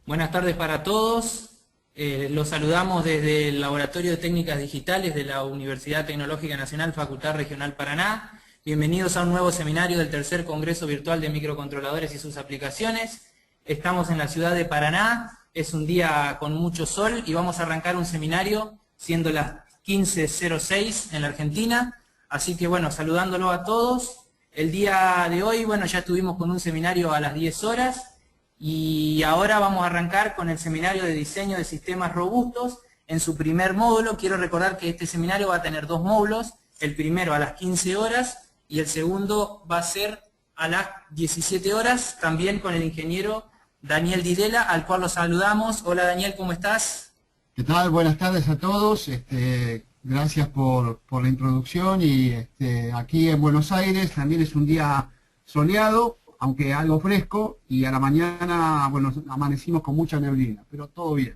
Buenas tardes para todos. Los saludamos desde el Laboratorio de Técnicas Digitales de la Universidad Tecnológica Nacional, Facultad Regional Paraná. Bienvenidos a un nuevo seminario del tercer Congreso Virtual de Microcontroladores y sus aplicaciones. Estamos en la ciudad de Paraná, es un día con mucho sol y vamos a arrancar un seminario siendo las 15:06 en la Argentina. Así que bueno, saludándolo a todos. El día de hoy, bueno, ya estuvimos con un seminario a las 10 horas. Y ahora vamos a arrancar con el seminario de diseño de sistemas robustos. En su primer módulo, quiero recordar que este seminario va a tener dos módulos, el primero a las 15 horas y el segundo va a ser a las 17 horas, también con el ingeniero Daniel Didela, al cual lo saludamos. Hola Daniel, ¿cómo estás? ¿Qué tal? Buenas tardes a todos. Gracias por la introducción y aquí en Buenos Aires también es un día soleado, aunque algo fresco, y a la mañana, bueno, amanecimos con mucha neblina, pero todo bien.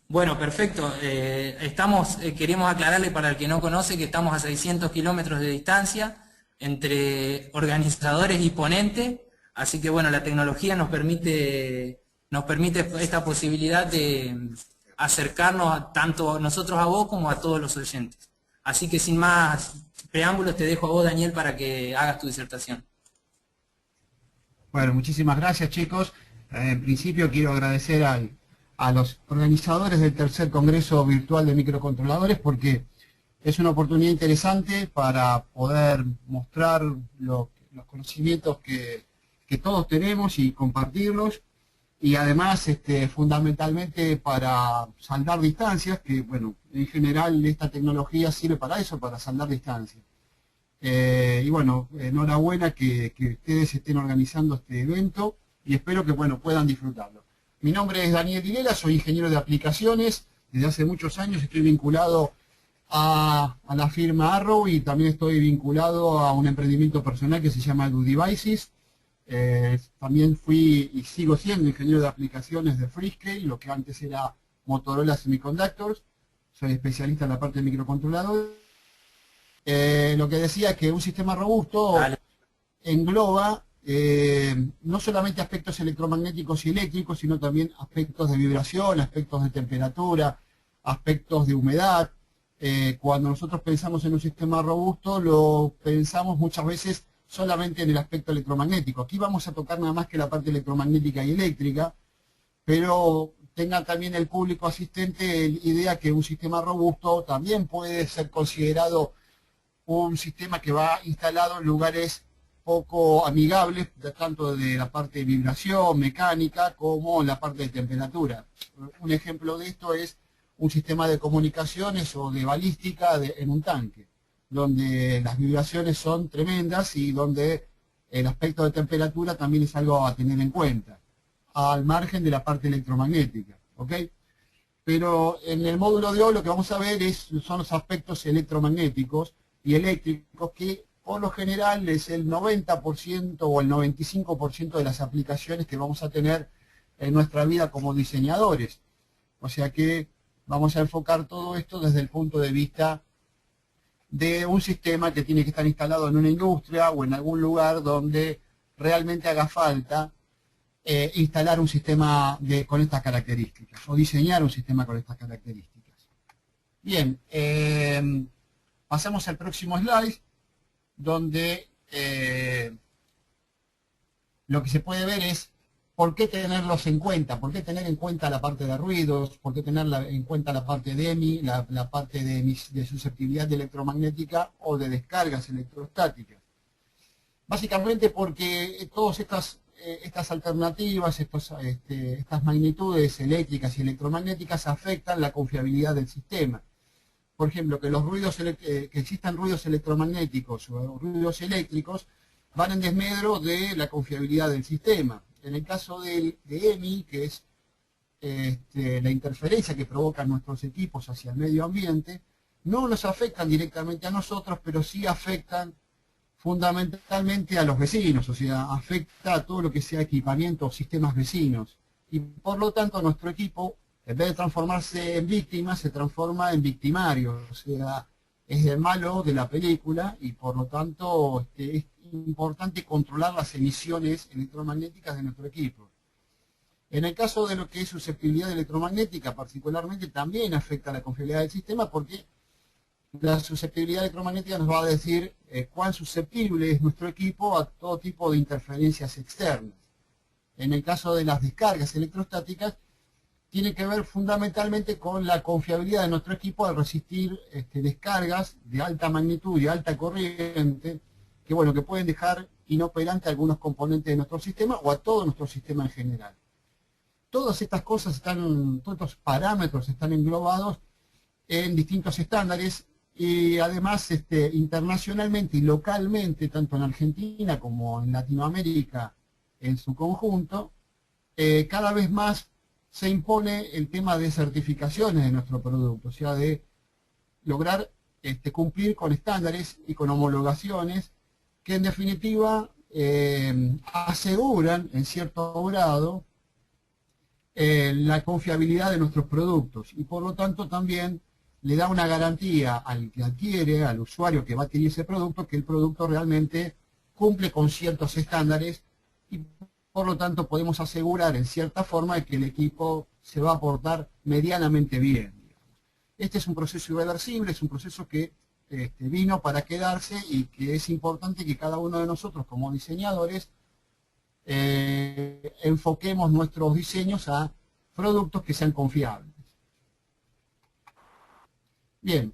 Bueno, perfecto. Queremos aclararle para el que no conoce que estamos a 600 kilómetros de distancia entre organizadores y ponentes, así que bueno, la tecnología nos permite esta posibilidad de acercarnos tanto nosotros a vos como a todos los oyentes. Así que sin más preámbulos te dejo a vos, Daniel, para que hagas tu disertación. Bueno, muchísimas gracias, chicos. En principio quiero agradecer a los organizadores del tercer Congreso Virtual de Microcontroladores porque es una oportunidad interesante para poder mostrar los conocimientos que todos tenemos y compartirlos, y además fundamentalmente para saldar distancias, que bueno, en general esta tecnología sirve para eso, para saldar distancias. Y bueno, enhorabuena que ustedes estén organizando este evento y espero que bueno, puedan disfrutarlo. Mi nombre es Daniel Didela, soy ingeniero de aplicaciones, desde hace muchos años estoy vinculado a la firma Arrow y también estoy vinculado a un emprendimiento personal que se llama DoDevices. También fui y sigo siendo ingeniero de aplicaciones de Freescale, lo que antes era Motorola Semiconductors. Soy especialista en la parte de microcontroladores. Lo que decía es que un sistema robusto Dale. engloba no solamente aspectos electromagnéticos y eléctricos, sino también aspectos de vibración, aspectos de temperatura, aspectos de humedad. Cuando nosotros pensamos en un sistema robusto, lo pensamos muchas veces solamente en el aspecto electromagnético. Aquí vamos a tocar nada más que la parte electromagnética y eléctrica, pero tenga también el público asistente idea que un sistema robusto también puede ser considerado un sistema que va instalado en lugares poco amigables, tanto de la parte de vibración, mecánica, como en la parte de temperatura. Un ejemplo de esto es un sistema de comunicaciones o de balística en un tanque, donde las vibraciones son tremendas y donde el aspecto de temperatura también es algo a tener en cuenta, al margen de la parte electromagnética, ¿ok? Pero en el módulo de hoy lo que vamos a ver son los aspectos electromagnéticos y eléctricos, que por lo general es el 90% o el 95% de las aplicaciones que vamos a tener en nuestra vida como diseñadores. O sea que vamos a enfocar todo esto desde el punto de vista de un sistema que tiene que estar instalado en una industria o en algún lugar donde realmente haga falta instalar un sistema con estas características o diseñar un sistema con estas características. Bien, pasamos al próximo slide, donde lo que se puede ver es por qué tenerlos en cuenta, por qué tener en cuenta la parte de ruidos, por qué tener en cuenta la parte de EMI, la parte de susceptibilidad electromagnética o de descargas electrostáticas. Básicamente porque todas estas alternativas, estas magnitudes eléctricas y electromagnéticas afectan la confiabilidad del sistema. Por ejemplo, que existan ruidos electromagnéticos o ruidos eléctricos van en desmedro de la confiabilidad del sistema. En el caso de EMI, que es la interferencia que provocan nuestros equipos hacia el medio ambiente, no nos afectan directamente a nosotros, pero sí afectan fundamentalmente a los vecinos, o sea, afecta a todo lo que sea equipamiento o sistemas vecinos. Y por lo tanto nuestro equipo, en vez de transformarse en víctima, se transforma en victimario, o sea, es el malo de la película y por lo tanto es importante controlar las emisiones electromagnéticas de nuestro equipo. En el caso de lo que es susceptibilidad electromagnética, particularmente, también afecta la confiabilidad del sistema porque la susceptibilidad electromagnética nos va a decir cuán susceptible es nuestro equipo a todo tipo de interferencias externas. En el caso de las descargas electrostáticas, tiene que ver fundamentalmente con la confiabilidad de nuestro equipo al resistir descargas de alta magnitud y alta corriente, que bueno, que pueden dejar inoperante algunos componentes de nuestro sistema o a todo nuestro sistema en general. Todas estas cosas todos estos parámetros están englobados en distintos estándares y además internacionalmente y localmente, tanto en Argentina como en Latinoamérica en su conjunto, cada vez más se impone el tema de certificaciones de nuestro producto, o sea, de lograr cumplir con estándares y con homologaciones que en definitiva aseguran en cierto grado la confiabilidad de nuestros productos y por lo tanto también le da una garantía al que adquiere, al usuario que va a adquirir ese producto, que el producto realmente cumple con ciertos estándares y por lo tanto podemos asegurar en cierta forma que el equipo se va a portar medianamente bien. Este es un proceso irreversible, es un proceso que vino para quedarse y que es importante que cada uno de nosotros como diseñadores enfoquemos nuestros diseños a productos que sean confiables. Bien,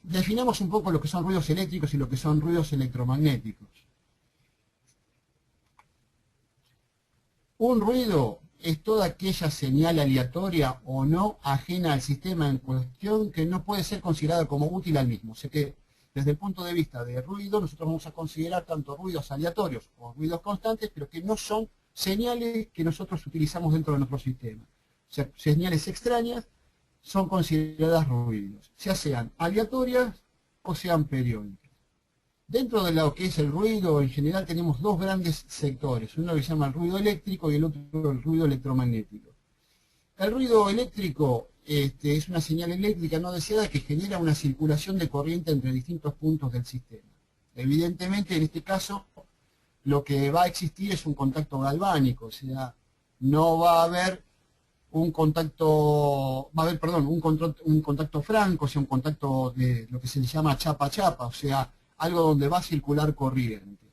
definamos un poco lo que son ruidos eléctricos y lo que son ruidos electromagnéticos. Un ruido es toda aquella señal aleatoria o no ajena al sistema en cuestión que no puede ser considerada como útil al mismo. O sea que desde el punto de vista de ruido nosotros vamos a considerar tanto ruidos aleatorios o ruidos constantes, pero que no son señales que nosotros utilizamos dentro de nuestro sistema. O sea, señales extrañas son consideradas ruidos, ya sean aleatorias o sean periódicas. Dentro de lo que es el ruido, en general tenemos dos grandes sectores, uno que se llama el ruido eléctrico y el otro el ruido electromagnético. El ruido eléctrico es una señal eléctrica no deseada que genera una circulación de corriente entre distintos puntos del sistema. Evidentemente, en este caso, lo que va a existir es un contacto galvánico, o sea, no va a haber un contacto, un contacto franco, o sea, un contacto de lo que se le llama chapa a chapa, o sea, algo donde va a circular corriente.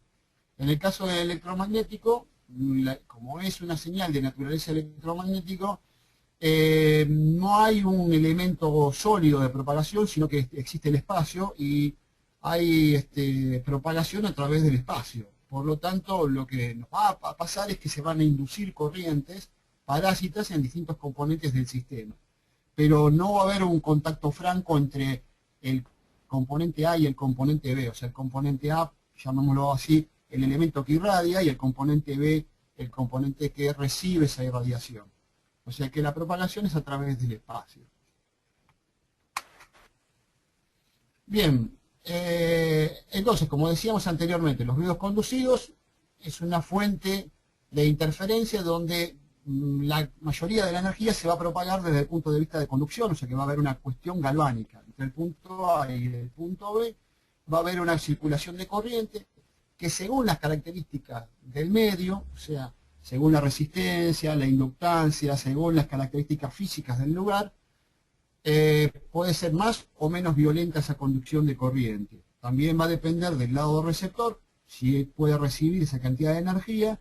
En el caso del electromagnético, como es una señal de naturaleza electromagnético, no hay un elemento sólido de propagación, sino que existe el espacio y hay propagación a través del espacio. Por lo tanto, lo que nos va a pasar es que se van a inducir corrientes parásitas en distintos componentes del sistema. Pero no va a haber un contacto franco entre el componente A y el componente B. O sea, el componente A, llamémoslo así, el elemento que irradia, y el componente B, el componente que recibe esa irradiación. O sea que la propagación es a través del espacio. Bien, entonces, como decíamos anteriormente, los ruidos conducidos es una fuente de interferencia donde la mayoría de la energía se va a propagar desde el punto de vista de conducción, o sea que va a haber una cuestión galvánica. Entre el punto A y el punto B va a haber una circulación de corriente que según las características del medio, o sea, según la resistencia, la inductancia, según las características físicas del lugar, puede ser más o menos violenta esa conducción de corriente. También va a depender del lado receptor, si puede recibir esa cantidad de energía,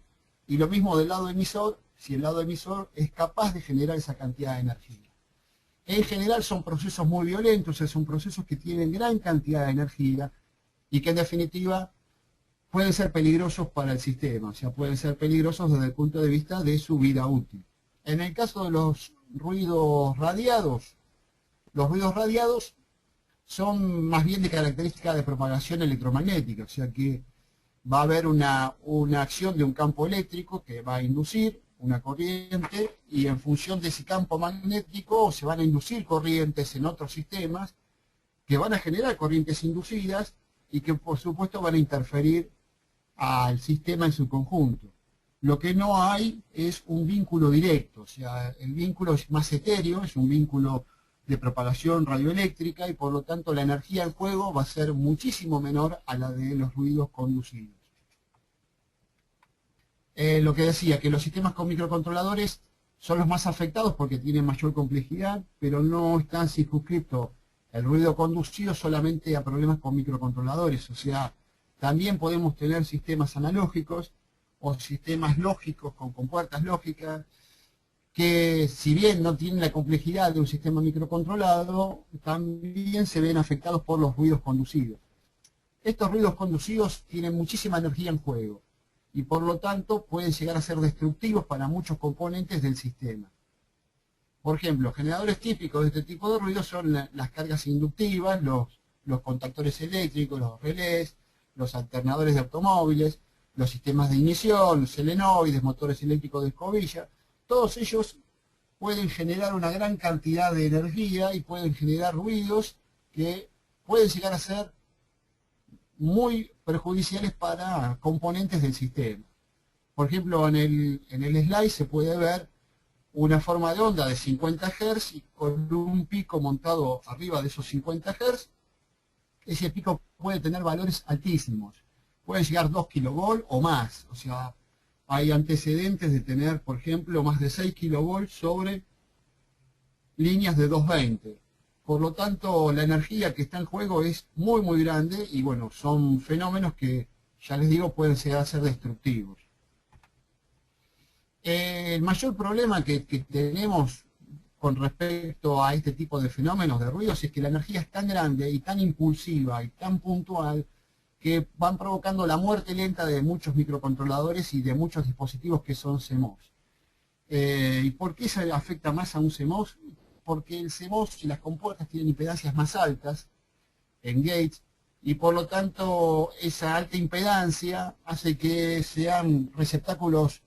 y lo mismo del lado emisor, si el lado emisor es capaz de generar esa cantidad de energía. En general son procesos muy violentos, son procesos que tienen gran cantidad de energía y que en definitiva pueden ser peligrosos para el sistema, o sea, pueden ser peligrosos desde el punto de vista de su vida útil. En el caso de los ruidos radiados son más bien de característica de propagación electromagnética, o sea que va a haber una acción de un campo eléctrico que va a inducir una corriente y en función de ese campo magnético se van a inducir corrientes en otros sistemas que van a generar corrientes inducidas y que por supuesto van a interferir al sistema en su conjunto. Lo que no hay es un vínculo directo, o sea, el vínculo es más etéreo, es un vínculo de propagación radioeléctrica y por lo tanto la energía en juego va a ser muchísimo menor a la de los ruidos conducidos. Lo que decía, que los sistemas con microcontroladores son los más afectados porque tienen mayor complejidad, pero no están circunscriptos el ruido conducido solamente a problemas con microcontroladores. O sea, también podemos tener sistemas analógicos o sistemas lógicos con compuertas lógicas, que si bien no tienen la complejidad de un sistema microcontrolado, también se ven afectados por los ruidos conducidos. Estos ruidos conducidos tienen muchísima energía en juego y por lo tanto pueden llegar a ser destructivos para muchos componentes del sistema. Por ejemplo, generadores típicos de este tipo de ruidos son las cargas inductivas, los contactores eléctricos, los relés, los alternadores de automóviles, los sistemas de ignición, solenoides, motores eléctricos de escobilla. Todos ellos pueden generar una gran cantidad de energía y pueden generar ruidos que pueden llegar a ser muy perjudiciales para componentes del sistema. Por ejemplo, en el slide se puede ver una forma de onda de 50 Hz y con un pico montado arriba de esos 50 Hz. Ese pico puede tener valores altísimos. Pueden llegar 2 kV o más. O sea, hay antecedentes de tener, por ejemplo, más de 6 kV sobre líneas de 220. Por lo tanto, la energía que está en juego es muy, muy grande y, bueno, son fenómenos que, ya les digo, pueden llegar a ser destructivos. El mayor problema que tenemos con respecto a este tipo de fenómenos de ruidos es que la energía es tan grande y tan impulsiva y tan puntual que van provocando la muerte lenta de muchos microcontroladores y de muchos dispositivos que son CMOS. ¿Y por qué se afecta más a un CMOS? Porque el CMOS y las compuertas tienen impedancias más altas en gates y por lo tanto esa alta impedancia hace que sean receptáculos,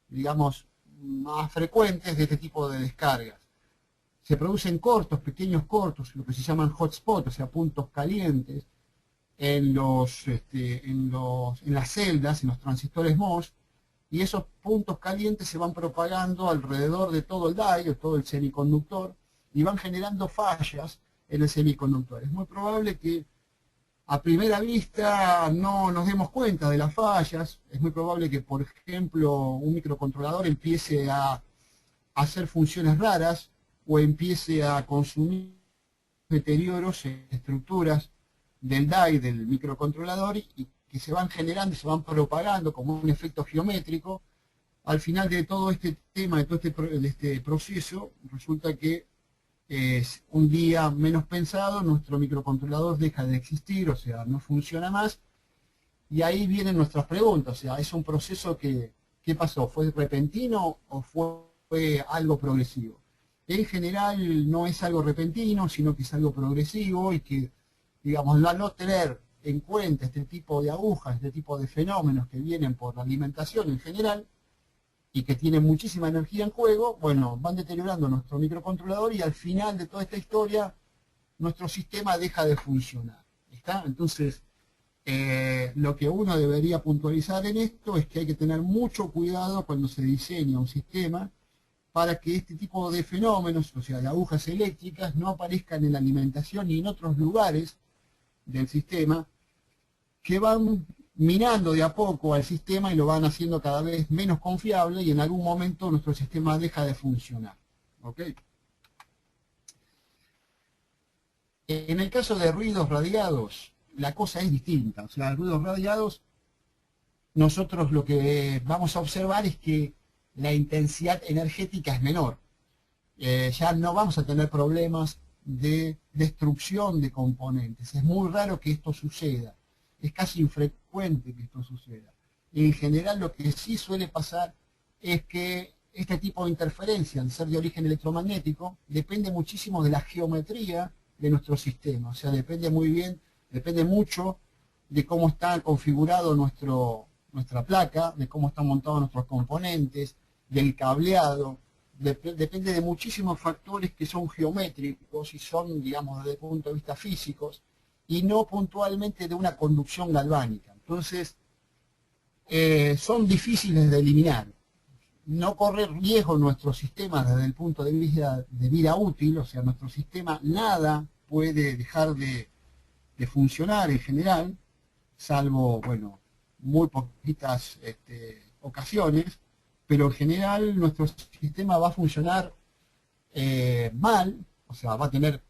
digamos, más frecuentes de este tipo de descargas. Se producen cortos, pequeños cortos, lo que se llaman hotspots, o sea, puntos calientes, en las celdas, en los transistores MOS, y esos puntos calientes se van propagando alrededor de todo el die, o todo el semiconductor, y van generando fallas en el semiconductor. Es muy probable que a primera vista no nos demos cuenta de las fallas. Es muy probable que, por ejemplo, un microcontrolador empiece a hacer funciones raras o empiece a consumir deterioros en estructuras del die, del microcontrolador, y que se van generando y se van propagando como un efecto geométrico. Al final de todo este tema, de todo este proceso, resulta que un día menos pensado, nuestro microcontrolador deja de existir, o sea, no funciona más, y ahí vienen nuestras preguntas. O sea, ¿es un proceso qué pasó? ¿Fue repentino o fue algo progresivo? En general no es algo repentino, sino que es algo progresivo y que, digamos, al no tener en cuenta este tipo de agujas, este tipo de fenómenos que vienen por la alimentación en general, y que tienen muchísima energía en juego, bueno, van deteriorando nuestro microcontrolador y al final de toda esta historia, nuestro sistema deja de funcionar. ¿Está? Entonces, lo que uno debería puntualizar en esto es que hay que tener mucho cuidado cuando se diseña un sistema para que este tipo de fenómenos, o sea, de agujas eléctricas, no aparezcan en la alimentación ni en otros lugares del sistema, que van minando de a poco al sistema y lo van haciendo cada vez menos confiable y en algún momento nuestro sistema deja de funcionar. ¿Ok? En el caso de ruidos radiados, la cosa es distinta. O sea, ruidos radiados, nosotros lo que vamos a observar es que la intensidad energética es menor. Ya no vamos a tener problemas de destrucción de componentes. Es muy raro que esto suceda. Es casi infrecuente que esto suceda. En general lo que sí suele pasar es que este tipo de interferencia, al ser de origen electromagnético, depende muchísimo de la geometría de nuestro sistema. O sea, depende mucho de cómo está configurado nuestra placa, de cómo están montados nuestros componentes, del cableado. Depende de muchísimos factores que son geométricos y son, digamos, desde el punto de vista físicos, y no puntualmente de una conducción galvánica. Entonces, son difíciles de eliminar. No correr riesgo nuestro sistema desde el punto de vista de vida útil, o sea, nuestro sistema nada puede dejar de funcionar en general, salvo, bueno, muy poquitas ocasiones, pero en general nuestro sistema va a funcionar mal, o sea, va a tener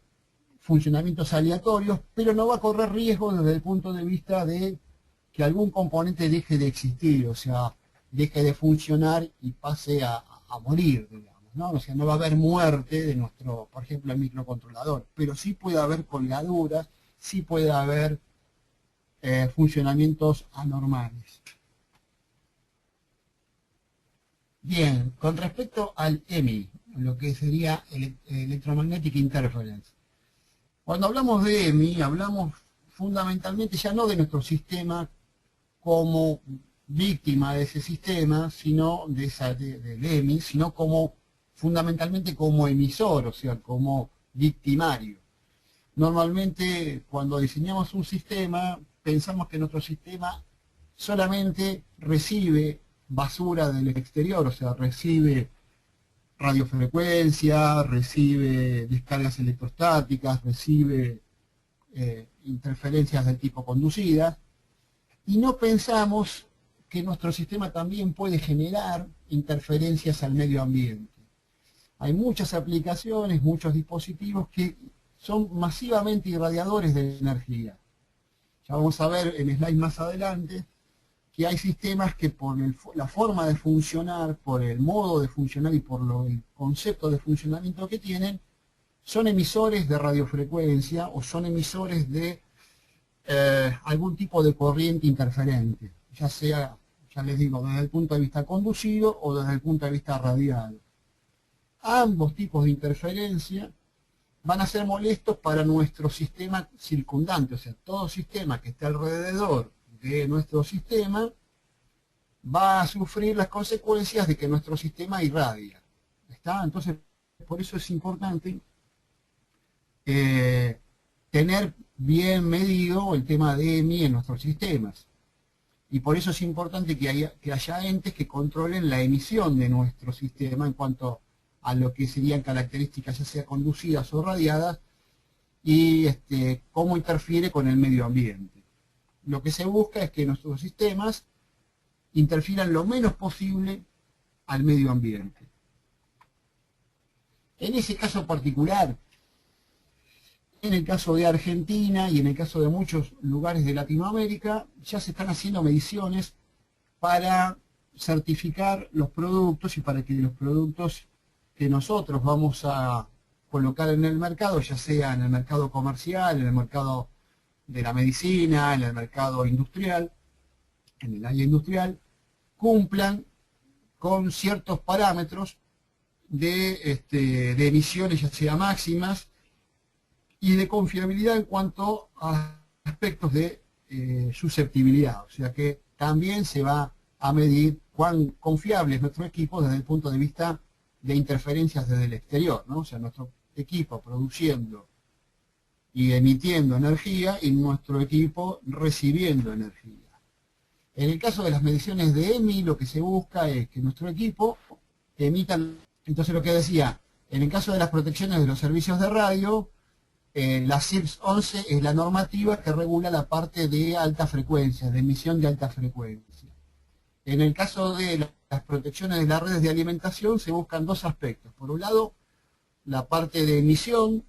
funcionamientos aleatorios, pero no va a correr riesgo desde el punto de vista de que algún componente deje de existir, o sea, deje de funcionar y pase a morir, digamos, ¿no? O sea, no va a haber muerte de nuestro, por ejemplo, el microcontrolador, pero sí puede haber colgaduras, sí puede haber funcionamientos anormales. Bien, con respecto al EMI, lo que sería Electromagnetic Interference. Cuando hablamos de EMI, hablamos fundamentalmente ya no de nuestro sistema como víctima de ese sistema, sino del EMI, sino como fundamentalmente como emisor, o sea, como victimario. Normalmente cuando diseñamos un sistema, pensamos que nuestro sistema solamente recibe basura del exterior, o sea, recibe radiofrecuencia, recibe descargas electrostáticas, recibe interferencias del tipo conducidas, y no pensamos que nuestro sistema también puede generar interferencias al medio ambiente. Hay muchas aplicaciones, muchos dispositivos que son masivamente irradiadores de energía. Ya vamos a ver en slides más adelante que hay sistemas que por la forma de funcionar, por el modo de funcionar y por el concepto de funcionamiento que tienen, son emisores de radiofrecuencia o son emisores de algún tipo de corriente interferente, ya sea, ya les digo, desde el punto de vista conducido o desde el punto de vista radiado. Ambos tipos de interferencia van a ser molestos para nuestro sistema circundante, o sea, todo sistema que esté alrededor de nuestro sistema va a sufrir las consecuencias de que nuestro sistema irradia. ¿Está? Entonces, por eso es importante tener bien medido el tema de EMI en nuestros sistemas. Y por eso es importante que haya entes que controlen la emisión de nuestro sistema en cuanto a lo que serían características ya sea conducidas o radiadas y cómo interfiere con el medio ambiente. Lo que se busca es que nuestros sistemas interfieran lo menos posible al medio ambiente. En ese caso particular, en el caso de Argentina y en el caso de muchos lugares de Latinoamérica, ya se están haciendo mediciones para certificar los productos y para que los productos que nosotros vamos a colocar en el mercado, ya sea en el mercado comercial, en el mercado de la medicina, en el mercado industrial, en el área industrial, cumplan con ciertos parámetros de emisiones, ya sea máximas, y de confiabilidad en cuanto a aspectos de susceptibilidad. O sea que también se va a medir cuán confiable es nuestro equipo desde el punto de vista de interferencias desde el exterior, ¿no? O sea, nuestro equipo produciendo y emitiendo energía y nuestro equipo recibiendo energía. En el caso de las mediciones de EMI, lo que se busca es que nuestro equipo emita. Entonces, lo que decía, en el caso de las protecciones de los servicios de radio, la CIRS 11 es la normativa que regula la parte de alta frecuencia, de emisión de alta frecuencia. En el caso de las protecciones de las redes de alimentación se buscan dos aspectos. Por un lado, la parte de emisión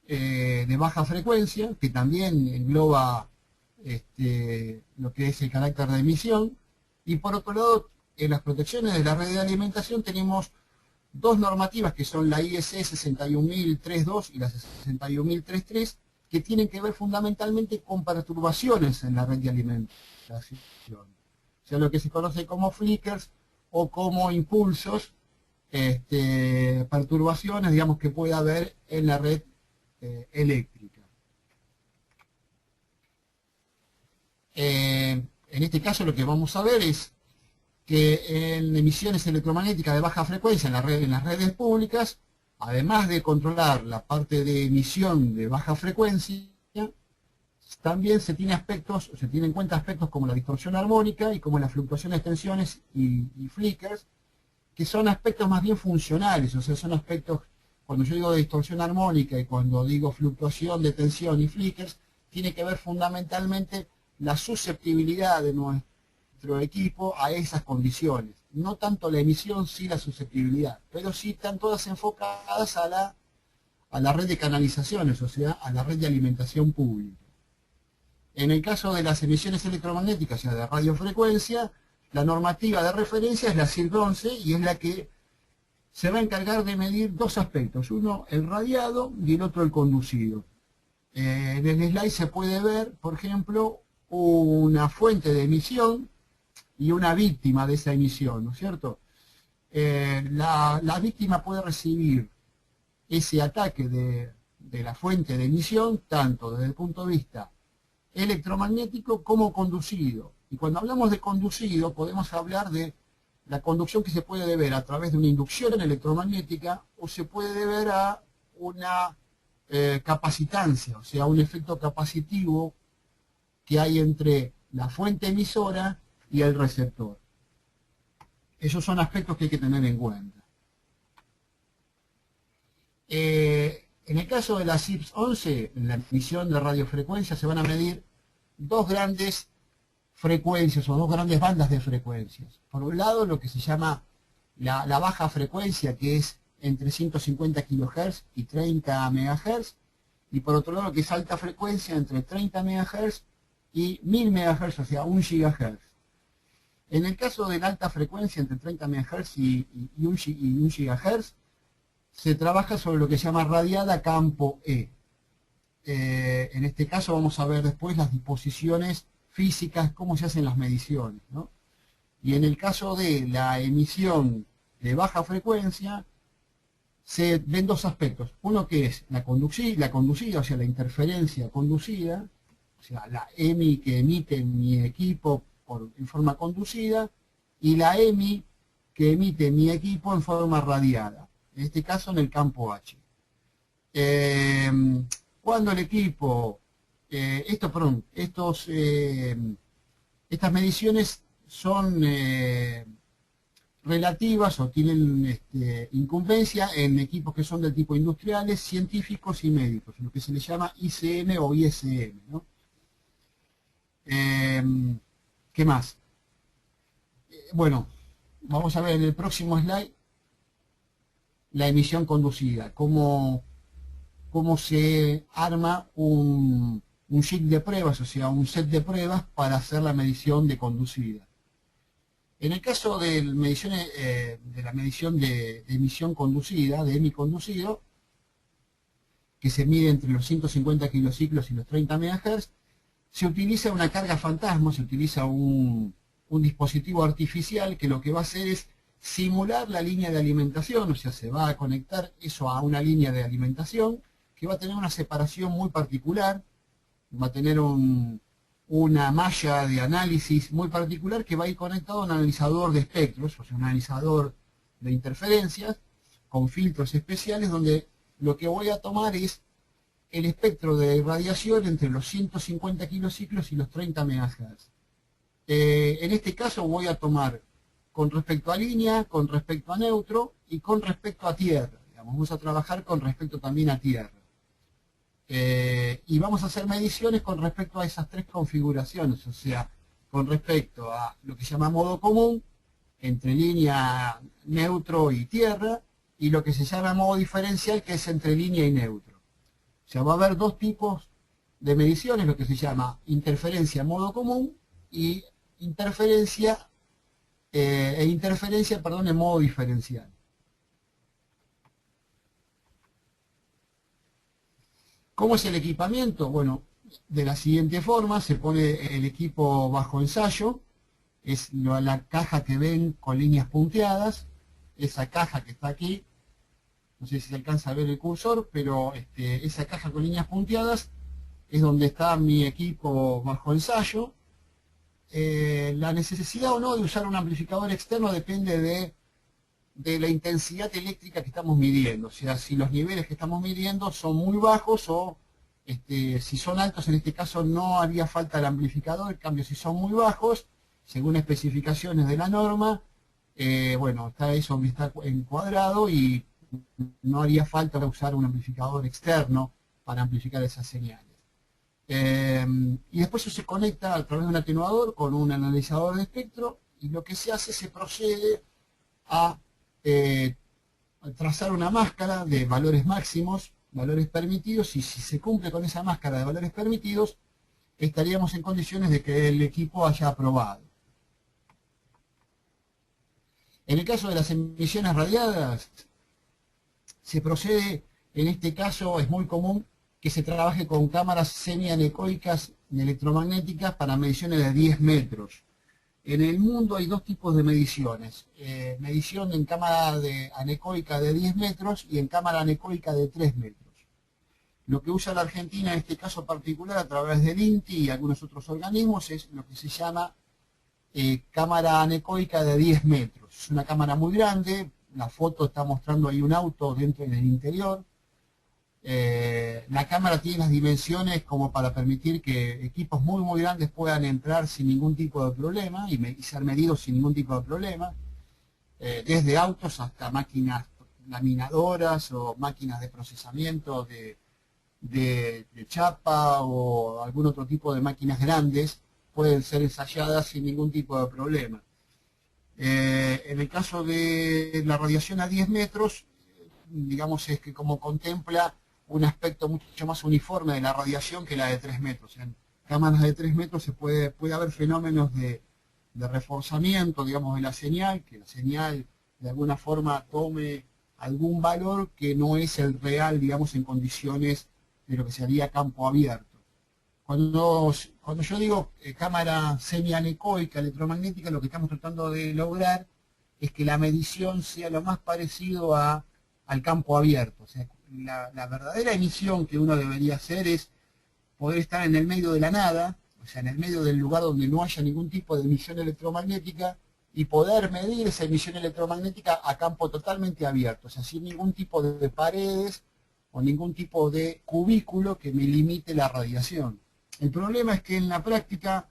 de baja frecuencia, que también engloba lo que es el carácter de emisión, y por otro lado, en las protecciones de la red de alimentación tenemos dos normativas que son la IEC 61032 y la 61033, que tienen que ver fundamentalmente con perturbaciones en la red de alimentación. O sea, lo que se conoce como flickers o como impulsos, perturbaciones, digamos, que puede haber en la red eléctrica. En este caso lo que vamos a ver es que en emisiones electromagnéticas de baja frecuencia en las redes públicas, además de controlar la parte de emisión de baja frecuencia, también se tiene en cuenta aspectos como la distorsión armónica y como la fluctuación de tensiones y flickers, que son aspectos más bien funcionales, o sea, son aspectos, cuando yo digo de distorsión armónica y cuando digo fluctuación de tensión y flickers, tiene que ver fundamentalmente la susceptibilidad de nuestro nuestro equipo a esas condiciones. No tanto la emisión, sí la susceptibilidad, pero sí están todas enfocadas a la red de canalizaciones, o sea, a la red de alimentación pública. En el caso de las emisiones electromagnéticas, o sea, de radiofrecuencia, la normativa de referencia es la CIRC 11 y es la que se va a encargar de medir dos aspectos, uno el radiado y el otro el conducido. En el slide se puede ver, por ejemplo, una fuente de emisión y una víctima de esa emisión, ¿no es cierto? La víctima puede recibir ese ataque de la fuente de emisión tanto desde el punto de vista electromagnético como conducido. Y cuando hablamos de conducido podemos hablar de la conducción que se puede deber a través de una inducción electromagnética o se puede deber a una capacitancia, o sea, un efecto capacitivo que hay entre la fuente emisora y el receptor. Esos son aspectos que hay que tener en cuenta. En el caso de la CIRC 11, en la emisión de radiofrecuencia se van a medir dos grandes frecuencias o dos grandes bandas de frecuencias. Por un lado, lo que se llama la baja frecuencia, que es entre 150 kHz y 30 MHz, y por otro lado, lo que es alta frecuencia, entre 30 MHz y 1000 MHz, o sea, 1 GHz. En el caso de la alta frecuencia, entre 30 MHz y 1 GHz, se trabaja sobre lo que se llama radiada campo E. En este caso vamos a ver después las disposiciones físicas, cómo se hacen las mediciones, ¿no? Y en el caso de la emisión de baja frecuencia, se ven dos aspectos. Uno que es la conducida, o sea, la interferencia conducida, o sea, la EMI que emite mi equipo en forma conducida, y la EMI que emite mi equipo en forma radiada, en este caso en el campo H. Cuando el equipo, estas mediciones son relativas o tienen incumbencia en equipos que son del tipo industriales, científicos y médicos, lo que se les llama ICM o ISM, ¿no? ¿Qué más? Bueno, vamos a ver en el próximo slide la emisión conducida, cómo se arma un sheet de pruebas, o sea, un set de pruebas para hacer la medición de conducida. En el caso de la medición de emisión conducida, de EMI conducido, que se mide entre los 150 kilociclos y los 30 MHz, se utiliza una carga fantasma, se utiliza un dispositivo artificial que lo que va a hacer es simular la línea de alimentación, o sea, se va a conectar eso a una línea de alimentación que va a tener una separación muy particular, va a tener una malla de análisis muy particular que va a ir conectado a un analizador de espectros, o sea, un analizador de interferencias con filtros especiales donde lo que voy a tomar es el espectro de irradiación entre los 150 kilociclos y los 30 MHz. En este caso voy a tomar con respecto a línea, con respecto a neutro y con respecto a tierra. Digamos, vamos a trabajar con respecto también a tierra. Y vamos a hacer mediciones con respecto a esas tres configuraciones, o sea, con respecto a lo que se llama modo común, entre línea, neutro y tierra, y lo que se llama modo diferencial, que es entre línea y neutro. O sea, va a haber dos tipos de mediciones, lo que se llama interferencia modo común y interferencia en modo diferencial. ¿Cómo es el equipamiento? Bueno, de la siguiente forma, se pone el equipo bajo ensayo, es la caja que ven con líneas punteadas, esa caja que está aquí, no sé si se alcanza a ver el cursor, pero esa caja con líneas punteadas es donde está mi equipo bajo ensayo. La necesidad o no de usar un amplificador externo depende de la intensidad eléctrica que estamos midiendo, o sea, si los niveles que estamos midiendo son muy bajos o si son altos, en este caso no haría falta el amplificador. En cambio, si son muy bajos, según especificaciones de la norma, bueno, eso está encuadrado y no haría falta usar un amplificador externo para amplificar esas señales. Y después eso se conecta a través de un atenuador con un analizador de espectro, y lo que se hace, se procede a eh, trazar una máscara de valores máximos, valores permitidos, y si se cumple con esa máscara de valores permitidos, estaríamos en condiciones de que el equipo haya aprobado. En el caso de las emisiones radiadas, se procede, en este caso es muy común que se trabaje con cámaras semianecoicas electromagnéticas para mediciones de 10 metros. En el mundo hay dos tipos de mediciones, medición en cámara anecoica de 10 metros y en cámara anecoica de 3 metros. Lo que usa la Argentina en este caso particular a través del INTI y algunos otros organismos es lo que se llama cámara anecoica de 10 metros. Es una cámara muy grande, la foto está mostrando ahí un auto dentro del interior. La cámara tiene las dimensiones como para permitir que equipos muy grandes puedan entrar sin ningún tipo de problema y ser medidos sin ningún tipo de problema, desde autos hasta máquinas laminadoras o máquinas de procesamiento de chapa o algún otro tipo de máquinas grandes pueden ser ensayadas sin ningún tipo de problema. En el caso de la radiación a 10 metros, digamos, es que como contempla un aspecto mucho más uniforme de la radiación que la de 3 metros. En cámaras de 3 metros puede haber fenómenos de reforzamiento, digamos, de la señal, que la señal de alguna forma tome algún valor que no es el real, digamos, en condiciones de lo que sería campo abierto. Cuando yo digo cámara semianecoica electromagnética, lo que estamos tratando de lograr es que la medición sea lo más parecido al campo abierto. O sea, la verdadera emisión que uno debería hacer es poder estar en el medio de la nada, o sea, en el medio del lugar donde no haya ningún tipo de emisión electromagnética, y poder medir esa emisión electromagnética a campo totalmente abierto, o sea, sin ningún tipo de paredes o ningún tipo de cubículo que me limite la radiación. El problema es que en la práctica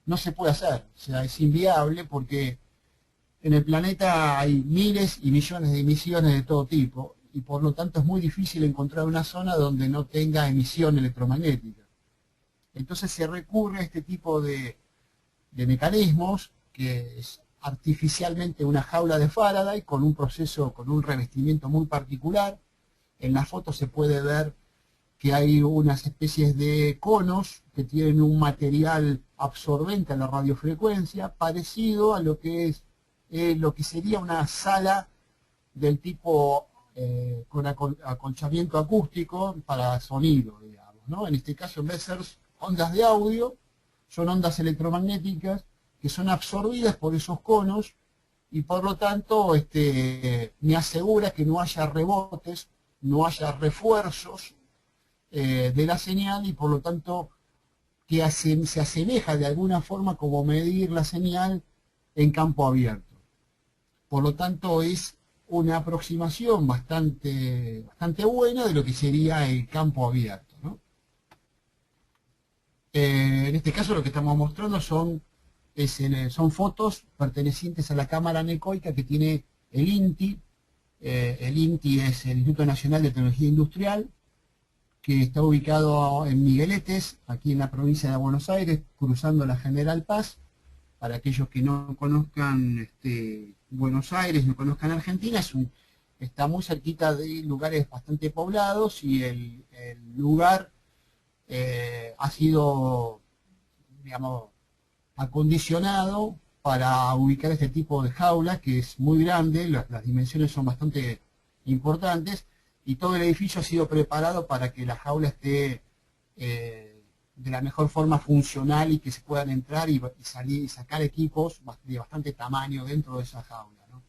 no se puede hacer, o sea, es inviable porque en el planeta hay miles y millones de emisiones de todo tipo, y por lo tanto es muy difícil encontrar una zona donde no tenga emisión electromagnética. Entonces se recurre a este tipo de mecanismos, que es artificialmente una jaula de Faraday con un proceso, con un revestimiento muy particular. En la foto se puede ver que hay unas especies de conos que tienen un material absorbente a la radiofrecuencia, parecido a lo que es lo que sería una sala del tipo con acolchamiento acústico para sonido, digamos, ¿no? En este caso, en vez de ser ondas de audio, son ondas electromagnéticas que son absorbidas por esos conos, y por lo tanto me asegura que no haya rebotes, no haya refuerzos de la señal, y por lo tanto que se asemeja de alguna forma como medir la señal en campo abierto. Por lo tanto es una aproximación bastante buena de lo que sería el campo abierto, ¿no? En este caso lo que estamos mostrando son fotos pertenecientes a la cámara anecoica que tiene el INTI. El INTI es el Instituto Nacional de Tecnología Industrial, que está ubicado en Migueletes, aquí en la provincia de Buenos Aires, cruzando la General Paz. Para aquellos que no conozcan Buenos Aires, no conozcan Argentina, está muy cerquita de lugares bastante poblados, y el lugar ha sido, digamos, acondicionado para ubicar este tipo de jaula, que es muy grande, las dimensiones son bastante importantes, y todo el edificio ha sido preparado para que la jaula esté de la mejor forma funcional, y que se puedan entrar y salir y sacar equipos de bastante tamaño dentro de esa jaula, ¿no?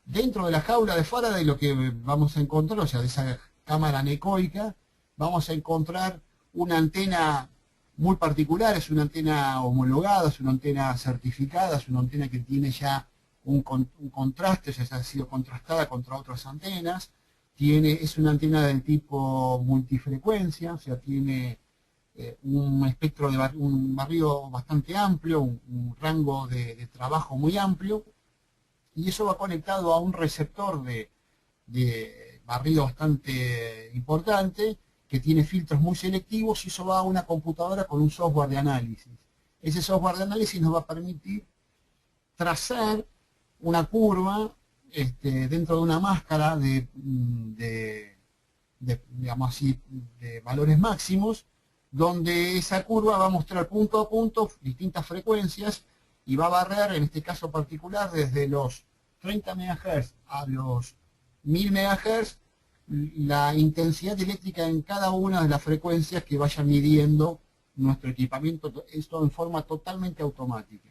Dentro de la jaula de Faraday lo que vamos a encontrar, o sea, de esa cámara anecoica, vamos a encontrar una antena muy particular, es una antena homologada, es una antena certificada, es una antena que tiene ya un contraste, o sea, ha sido contrastada contra otras antenas. Es una antena del tipo multifrecuencia, o sea, tiene un espectro un barrido bastante amplio, un rango de trabajo muy amplio, y eso va conectado a un receptor de barrido bastante importante, que tiene filtros muy selectivos, y eso va a una computadora con un software de análisis. Ese software de análisis nos va a permitir trazar una curva dentro de una máscara digamos así, de valores máximos, donde esa curva va a mostrar punto a punto distintas frecuencias y va a barrer, en este caso particular, desde los 30 MHz a los 1000 MHz, la intensidad eléctrica en cada una de las frecuencias que vaya midiendo nuestro equipamiento, esto en forma totalmente automática.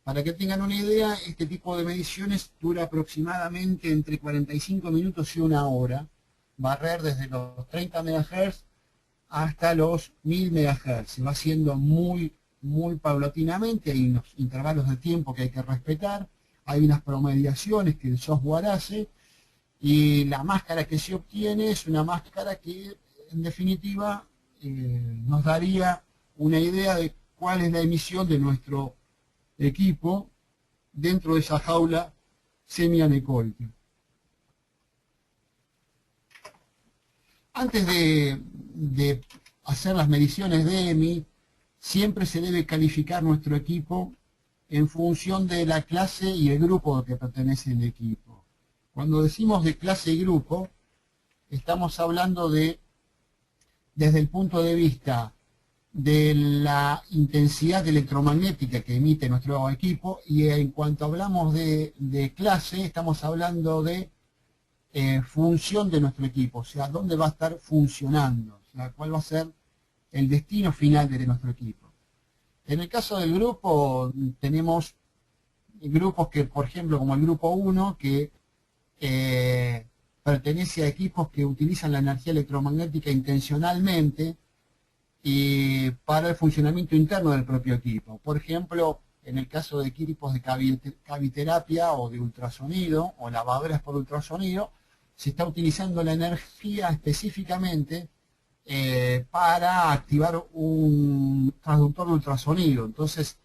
Para que tengan una idea, este tipo de mediciones dura aproximadamente entre 45 minutos y una hora, barrer desde los 30 MHz hasta los 1000 MHz. Se va haciendo muy paulatinamente, hay unos intervalos de tiempo que hay que respetar, hay unas promediaciones que el software hace, y la máscara que se obtiene es una máscara que, en definitiva, nos daría una idea de cuál es la emisión de nuestro equipo dentro de esa jaula semi-anecoica. Antes de hacer las mediciones de EMI, siempre se debe calificar nuestro equipo en función de la clase y el grupo al que pertenece el equipo. Cuando decimos de clase y grupo, estamos hablando de, desde el punto de vista de la intensidad electromagnética que emite nuestro equipo, y en cuanto hablamos de clase, estamos hablando de función de nuestro equipo, o sea, dónde va a estar funcionando, o sea, cuál va a ser el destino final de nuestro equipo. En el caso del grupo, tenemos grupos que, por ejemplo, como el grupo 1, que pertenece a equipos que utilizan la energía electromagnética intencionalmente y para el funcionamiento interno del propio equipo. Por ejemplo, en el caso de equipos de caviterapia o de ultrasonido o lavadoras por ultrasonido, se está utilizando la energía específicamente para activar un transductor de ultrasonido. Entonces,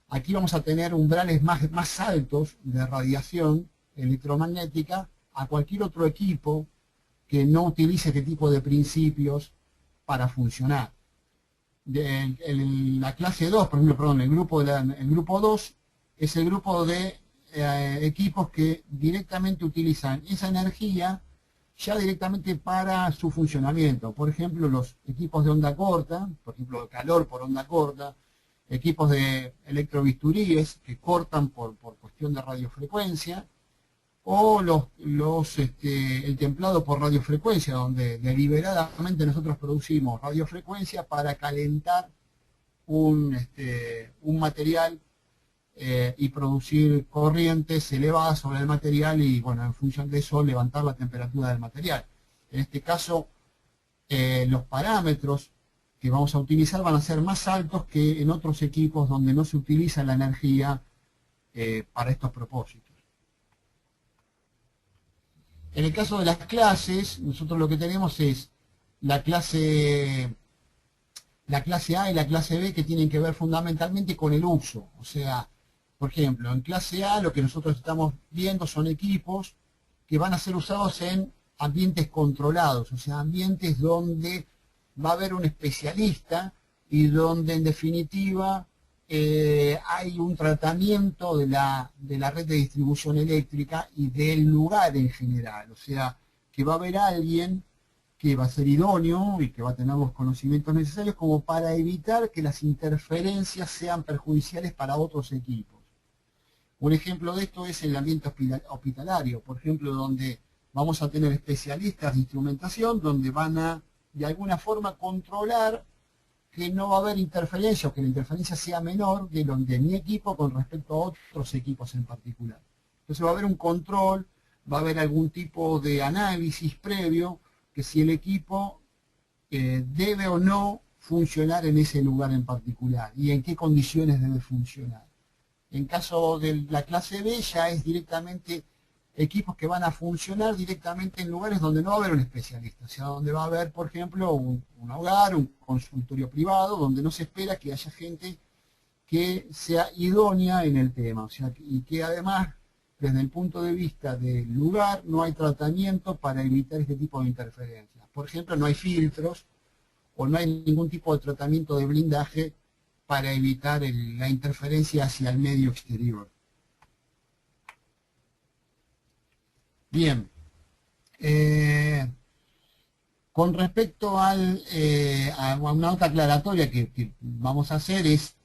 aquí vamos a tener umbrales más altos de radiación electromagnética a cualquier otro equipo que no utilice este tipo de principios para funcionar. La clase 2, por ejemplo, perdón, el grupo 2 es el grupo de equipos que directamente utilizan esa energía ya directamente para su funcionamiento. Por ejemplo, los equipos de onda corta, por ejemplo, de calor por onda corta, equipos de electrobisturíes que cortan por cuestión de radiofrecuencia, o el templado por radiofrecuencia, donde deliberadamente nosotros producimos radiofrecuencia para calentar un material y producir corrientes elevadas sobre el material y, bueno, en función de eso levantar la temperatura del material. En este caso, los parámetros que vamos a utilizar van a ser más altos que en otros equipos donde no se utiliza la energía para estos propósitos. En el caso de las clases, nosotros lo que tenemos es la clase A y la clase B, que tienen que ver fundamentalmente con el uso. O sea, por ejemplo, en clase A lo que nosotros estamos viendo son equipos que van a ser usados en ambientes controlados, o sea, ambientes donde va a haber un especialista y donde en definitiva hay un tratamiento de la red de distribución eléctrica y del lugar en general, o sea, que va a haber alguien que va a ser idóneo y que va a tener los conocimientos necesarios como para evitar que las interferencias sean perjudiciales para otros equipos. Un ejemplo de esto es el ambiente hospitalario, por ejemplo, donde vamos a tener especialistas de instrumentación, donde van a, de alguna forma, controlar que no va a haber interferencia o que la interferencia sea menor de mi equipo con respecto a otros equipos en particular. Entonces va a haber un control, va a haber algún tipo de análisis previo, que si el equipo debe o no funcionar en ese lugar en particular y en qué condiciones debe funcionar. En caso de la clase B ya es directamente equipos que van a funcionar directamente en lugares donde no va a haber un especialista, o sea, donde va a haber, por ejemplo, un hogar, un consultorio privado, donde no se espera que haya gente que sea idónea en el tema, o sea, y que además, desde el punto de vista del lugar, no hay tratamiento para evitar este tipo de interferencias. Por ejemplo, no hay filtros, o no hay ningún tipo de tratamiento de blindaje para evitar la interferencia hacia el medio exterior. Bien. Con respecto a una nota aclaratoria que vamos a hacer es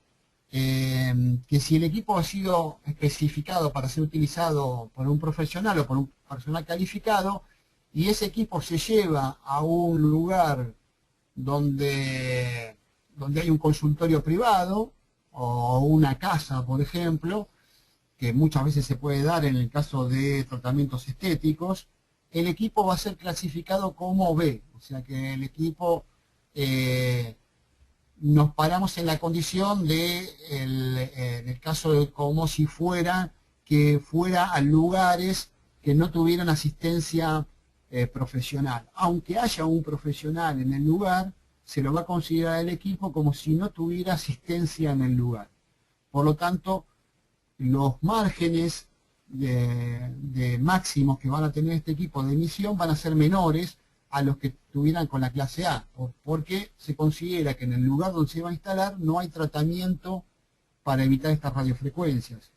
que si el equipo ha sido especificado para ser utilizado por un profesional o por un personal calificado y ese equipo se lleva a un lugar donde hay un consultorio privado o una casa, por ejemplo, que muchas veces se puede dar en el caso de tratamientos estéticos, el equipo va a ser clasificado como B, o sea que el equipo nos paramos en la condición de, en el caso de como si fuera a lugares que no tuvieran asistencia profesional. Aunque haya un profesional en el lugar, se lo va a considerar el equipo como si no tuviera asistencia en el lugar. Por lo tanto, los márgenes de máximos que van a tener este equipo de emisión van a ser menores a los que tuvieran con la clase A, porque se considera que en el lugar donde se va a instalar no hay tratamiento para evitar estas radiofrecuencias.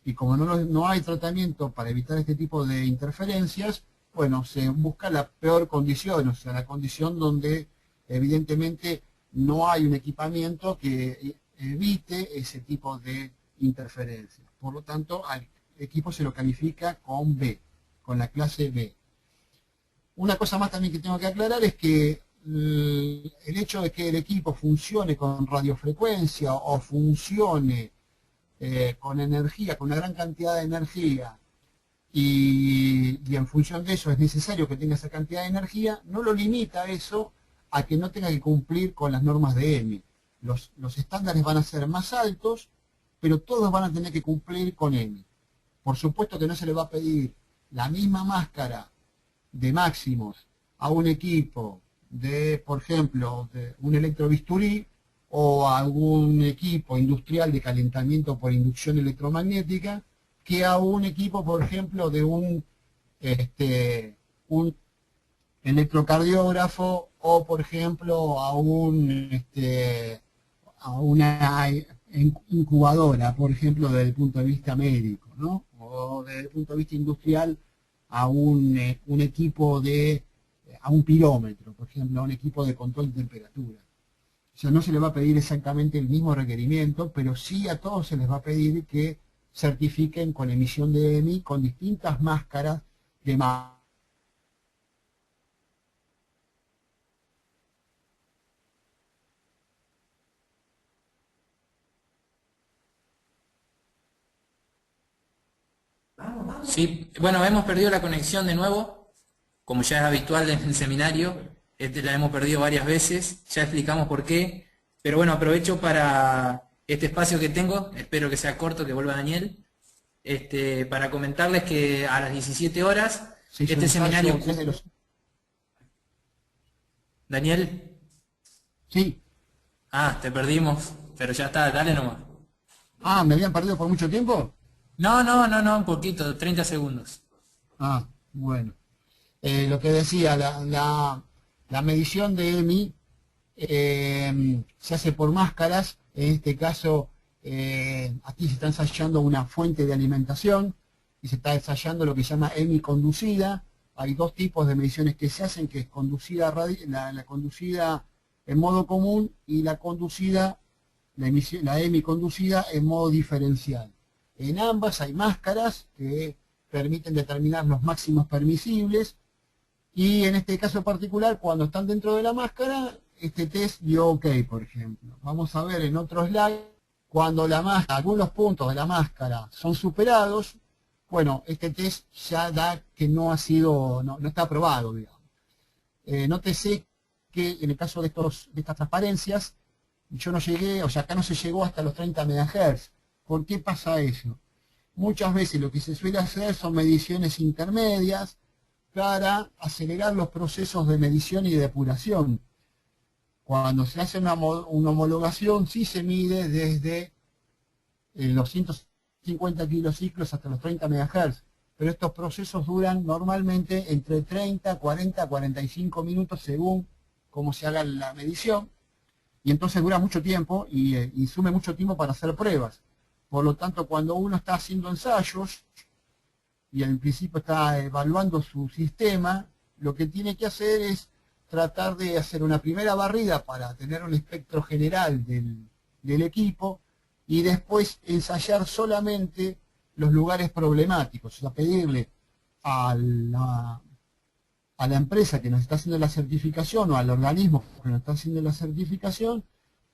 Y como no hay tratamiento para evitar este tipo de interferencias, bueno, se busca la peor condición, o sea, la condición donde evidentemente no hay un equipamiento que evite ese tipo de interferencias. Por lo tanto, al equipo se lo califica con B, con la clase B. Una cosa más también que tengo que aclarar es que el hecho de que el equipo funcione con radiofrecuencia o funcione con energía, con una gran cantidad de energía, y en función de eso es necesario que tenga esa cantidad de energía, no lo limita eso a que no tenga que cumplir con las normas de EMI. Los estándares van a ser más altos, pero todos van a tener que cumplir con EMI. Por supuesto que no se le va a pedir la misma máscara de máximos a un equipo de, por ejemplo, de un electrobisturí o a algún equipo industrial de calentamiento por inducción electromagnética que a un equipo, por ejemplo, de un electrocardiógrafo o, por ejemplo, a una incubadora, por ejemplo, desde el punto de vista médico, ¿no? O desde el punto de vista industrial a un equipo a un pirómetro, por ejemplo, a un equipo de control de temperatura. O sea, no se le va a pedir exactamente el mismo requerimiento, pero sí a todos se les va a pedir que certifiquen con emisión de EMI con distintas máscaras de Sí, bueno, hemos perdido la conexión de nuevo, como ya es habitual en el seminario, la hemos perdido varias veces, ya explicamos por qué, pero bueno, aprovecho para este espacio que tengo, espero que sea corto, que vuelva Daniel, para comentarles que a las 17 horas, este seminario... Daniel. Sí. Ah, te perdimos, pero ya está, dale nomás. Ah, ¿me habían perdido por mucho tiempo? No, un poquito, 30 segundos. Ah, bueno. Lo que decía, la medición de EMI se hace por máscaras. En este caso, aquí se está ensayando una fuente de alimentación y se está ensayando lo que se llama EMI conducida. Hay dos tipos de mediciones que se hacen, que es conducida la conducida en modo común y la EMI conducida en modo diferencial. En ambas hay máscaras que permiten determinar los máximos permisibles y en este caso particular, cuando están dentro de la máscara, este test dio OK, por ejemplo. Vamos a ver en otro slide, cuando algunos puntos de la máscara son superados, bueno, este test ya da que no está aprobado, digamos. Nótese que en el caso de estas transparencias, yo no llegué, o sea, acá no se llegó hasta los 30 MHz. ¿Por qué pasa eso? Muchas veces lo que se suele hacer son mediciones intermedias para acelerar los procesos de medición y depuración. Cuando se hace una homologación, sí se mide desde los 150 kilociclos hasta los 30 MHz, pero estos procesos duran normalmente entre 30, 40, 45 minutos según cómo se haga la medición, y entonces dura mucho tiempo y sume mucho tiempo para hacer pruebas. Por lo tanto, cuando uno está haciendo ensayos y en principio está evaluando su sistema, lo que tiene que hacer es tratar de hacer una primera barrida para tener un espectro general del equipo y después ensayar solamente los lugares problemáticos, o sea, pedirle a la empresa que nos está haciendo la certificación o al organismo que nos está haciendo la certificación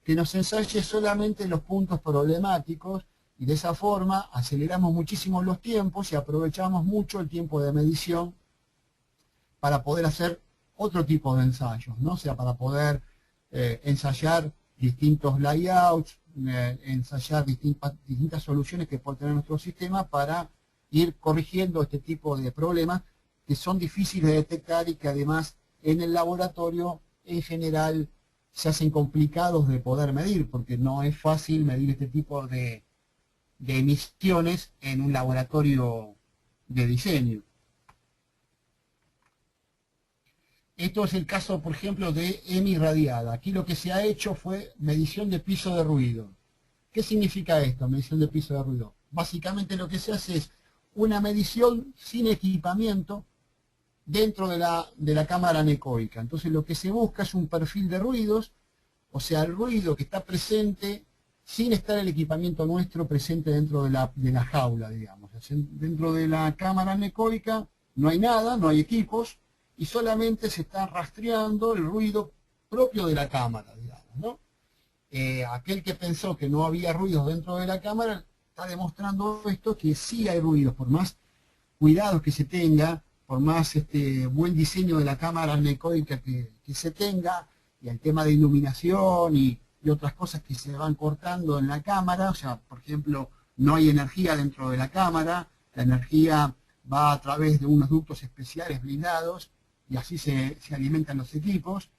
que nos ensaye solamente los puntos problemáticos, y de esa forma aceleramos muchísimo los tiempos y aprovechamos mucho el tiempo de medición para poder hacer otro tipo de ensayos, ¿no? O sea, para poder ensayar distintos layouts, ensayar distintas soluciones que puede tener nuestro sistema para ir corrigiendo este tipo de problemas que son difíciles de detectar y que además en el laboratorio en general se hacen complicados de poder medir, porque no es fácil medir este tipo de emisiones en un laboratorio de diseño. Esto es el caso, por ejemplo, de EMI radiada. Aquí lo que se ha hecho fue medición de piso de ruido. ¿Qué significa esto, medición de piso de ruido? Básicamente lo que se hace es una medición sin equipamiento dentro de la cámara anecoica. Entonces lo que se busca es un perfil de ruidos, o sea, el ruido que está presente sin estar el equipamiento nuestro presente dentro de la jaula, digamos. Dentro de la cámara anecoica no hay nada, no hay equipos, y solamente se está rastreando el ruido propio de la cámara, digamos, ¿no? Aquel que pensó que no había ruidos dentro de la cámara está demostrando esto, que sí hay ruidos, por más cuidados que se tenga, por más buen diseño de la cámara anecoica que se tenga, y el tema de iluminación y otras cosas que se van cortando en la cámara, o sea, por ejemplo, no hay energía dentro de la cámara, la energía va a través de unos ductos especiales blindados, y así se alimentan los equipos.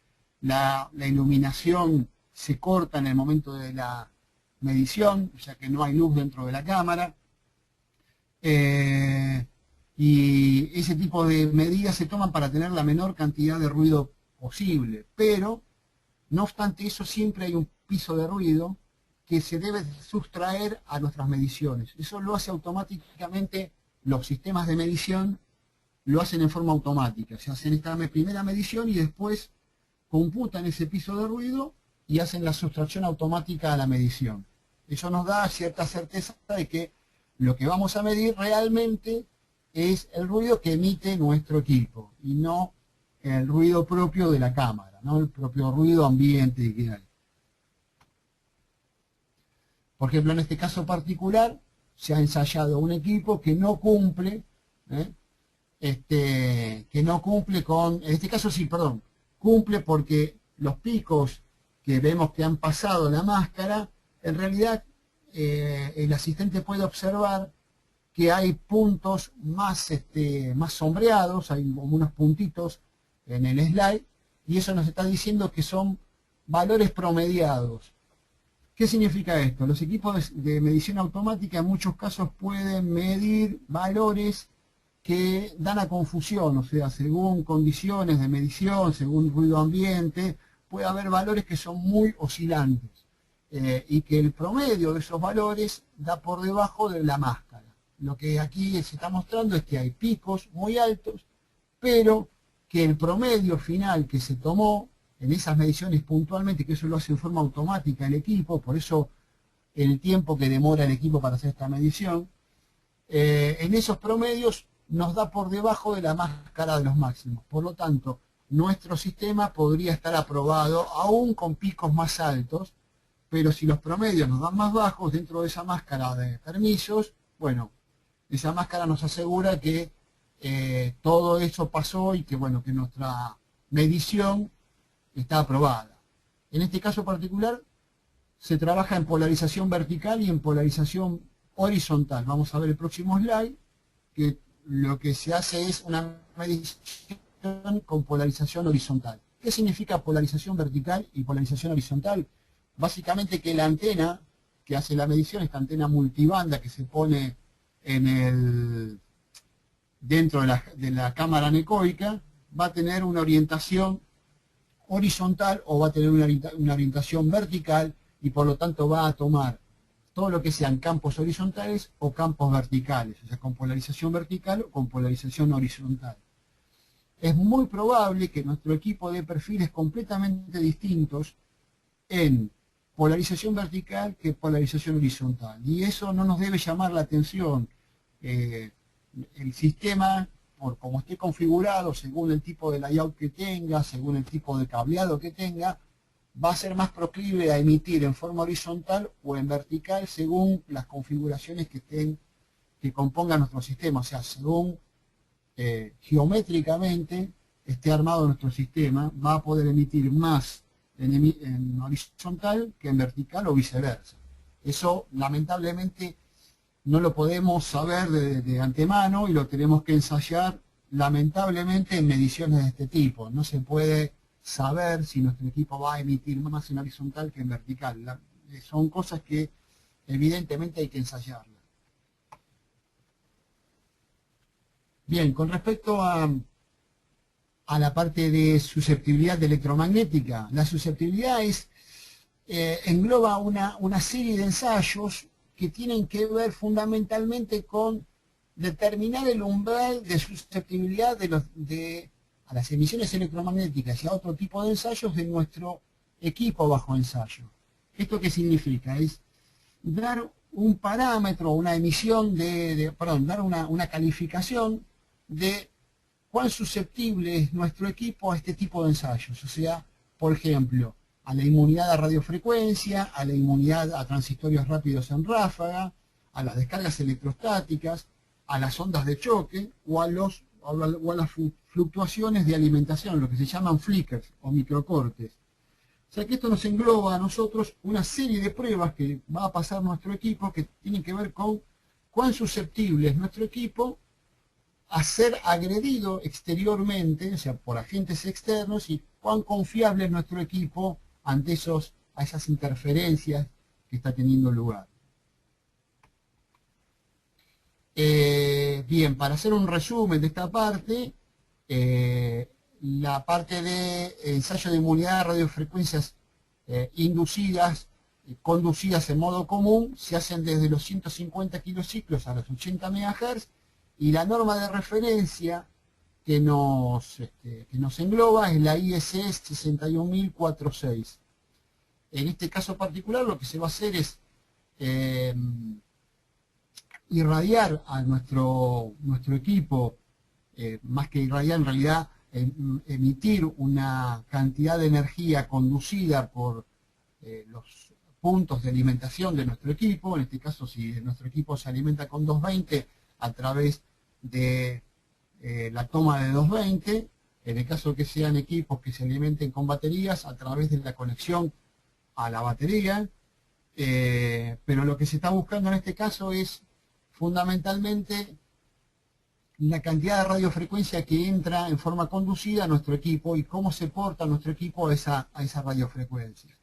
La iluminación se corta en el momento de la medición, o sea que no hay luz dentro de la cámara. Y ese tipo de medidas se toman para tener la menor cantidad de ruido posible, pero no obstante eso siempre hay un piso de ruido que se debe sustraer a nuestras mediciones. Eso lo hace automáticamente los sistemas de medición, lo hacen en forma automática. Se hacen esta primera medición y después computan ese piso de ruido y hacen la sustracción automática a la medición. Eso nos da cierta certeza de que lo que vamos a medir realmente es el ruido que emite nuestro equipo y no el ruido propio de la cámara, ¿no? El propio ruido ambiente que hay. Por ejemplo, en este caso particular se ha ensayado un equipo que no cumple, en este caso sí, perdón, cumple porque los picos que vemos que han pasado la máscara, en realidad el asistente puede observar que hay puntos más sombreados, hay como unos puntitos en el slide, y eso nos está diciendo que son valores promediados. ¿Qué significa esto? Los equipos de medición automática en muchos casos pueden medir valores que dan a confusión, o sea, según condiciones de medición, según ruido ambiente, puede haber valores que son muy oscilantes y que el promedio de esos valores da por debajo de la máscara. Lo que aquí se está mostrando es que hay picos muy altos, pero que el promedio final que se tomó en esas mediciones puntualmente, que eso lo hace en forma automática el equipo, por eso el tiempo que demora el equipo para hacer esta medición, en esos promedios nos da por debajo de la máscara de los máximos. Por lo tanto, nuestro sistema podría estar aprobado aún con picos más altos, pero si los promedios nos dan más bajos dentro de esa máscara de permisos, bueno, esa máscara nos asegura que todo eso pasó y que, bueno, que nuestra medición está aprobada. En este caso particular se trabaja en polarización vertical y en polarización horizontal. Vamos a ver el próximo slide, que lo que se hace es una medición con polarización horizontal. ¿Qué significa polarización vertical y polarización horizontal? Básicamente que la antena que hace la medición, esta antena multibanda que se pone dentro de la cámara anecoica, va a tener una orientación horizontal o va a tener una orientación vertical y por lo tanto va a tomar todo lo que sean campos horizontales o campos verticales, o sea, con polarización vertical o con polarización horizontal. Es muy probable que nuestro equipo dé perfiles completamente distintos en polarización vertical que polarización horizontal. Y eso no nos debe llamar la atención. El sistema, por como esté configurado, según el tipo de layout que tenga, según el tipo de cableado que tenga, va a ser más proclive a emitir en forma horizontal o en vertical según las configuraciones que compongan nuestro sistema. O sea, según geométricamente esté armado nuestro sistema, va a poder emitir más en horizontal que en vertical o viceversa. Eso lamentablemente no lo podemos saber de antemano y lo tenemos que ensayar lamentablemente en mediciones de este tipo. No se puede saber si nuestro equipo va a emitir más en horizontal que en vertical. Son cosas que evidentemente hay que ensayarlas. Bien, con respecto a la parte de susceptibilidad electromagnética, la susceptibilidad engloba una serie de ensayos que tienen que ver fundamentalmente con determinar el umbral de susceptibilidad a las emisiones electromagnéticas y a otro tipo de ensayos de nuestro equipo bajo ensayo. ¿Esto qué significa? Es dar un parámetro, una emisión dar una calificación de cuán susceptible es nuestro equipo a este tipo de ensayos. O sea, por ejemplo, a la inmunidad a radiofrecuencia, a la inmunidad a transitorios rápidos en ráfaga, a las descargas electrostáticas, a las ondas de choque o a las fluctuaciones de alimentación, lo que se llaman flickers o microcortes. O sea que esto nos engloba a nosotros una serie de pruebas que va a pasar nuestro equipo que tienen que ver con cuán susceptible es nuestro equipo a ser agredido exteriormente, o sea, por agentes externos, y cuán confiable es nuestro equipo ante esas interferencias que está teniendo lugar. Bien, para hacer un resumen de esta parte, la parte de ensayo de inmunidad a radiofrecuencias inducidas, conducidas en modo común, se hacen desde los 150 kilociclos a los 80 MHz, y la norma de referencia que nos engloba es la ISE 61046. En este caso particular lo que se va a hacer es irradiar a nuestro equipo, más que irradiar en realidad, emitir una cantidad de energía conducida por los puntos de alimentación de nuestro equipo. En este caso, si nuestro equipo se alimenta con 220, a través de la toma de 220, en el caso que sean equipos que se alimenten con baterías, a través de la conexión a la batería, pero lo que se está buscando en este caso es fundamentalmente la cantidad de radiofrecuencia que entra en forma conducida a nuestro equipo y cómo se porta nuestro equipo a esa radiofrecuencia.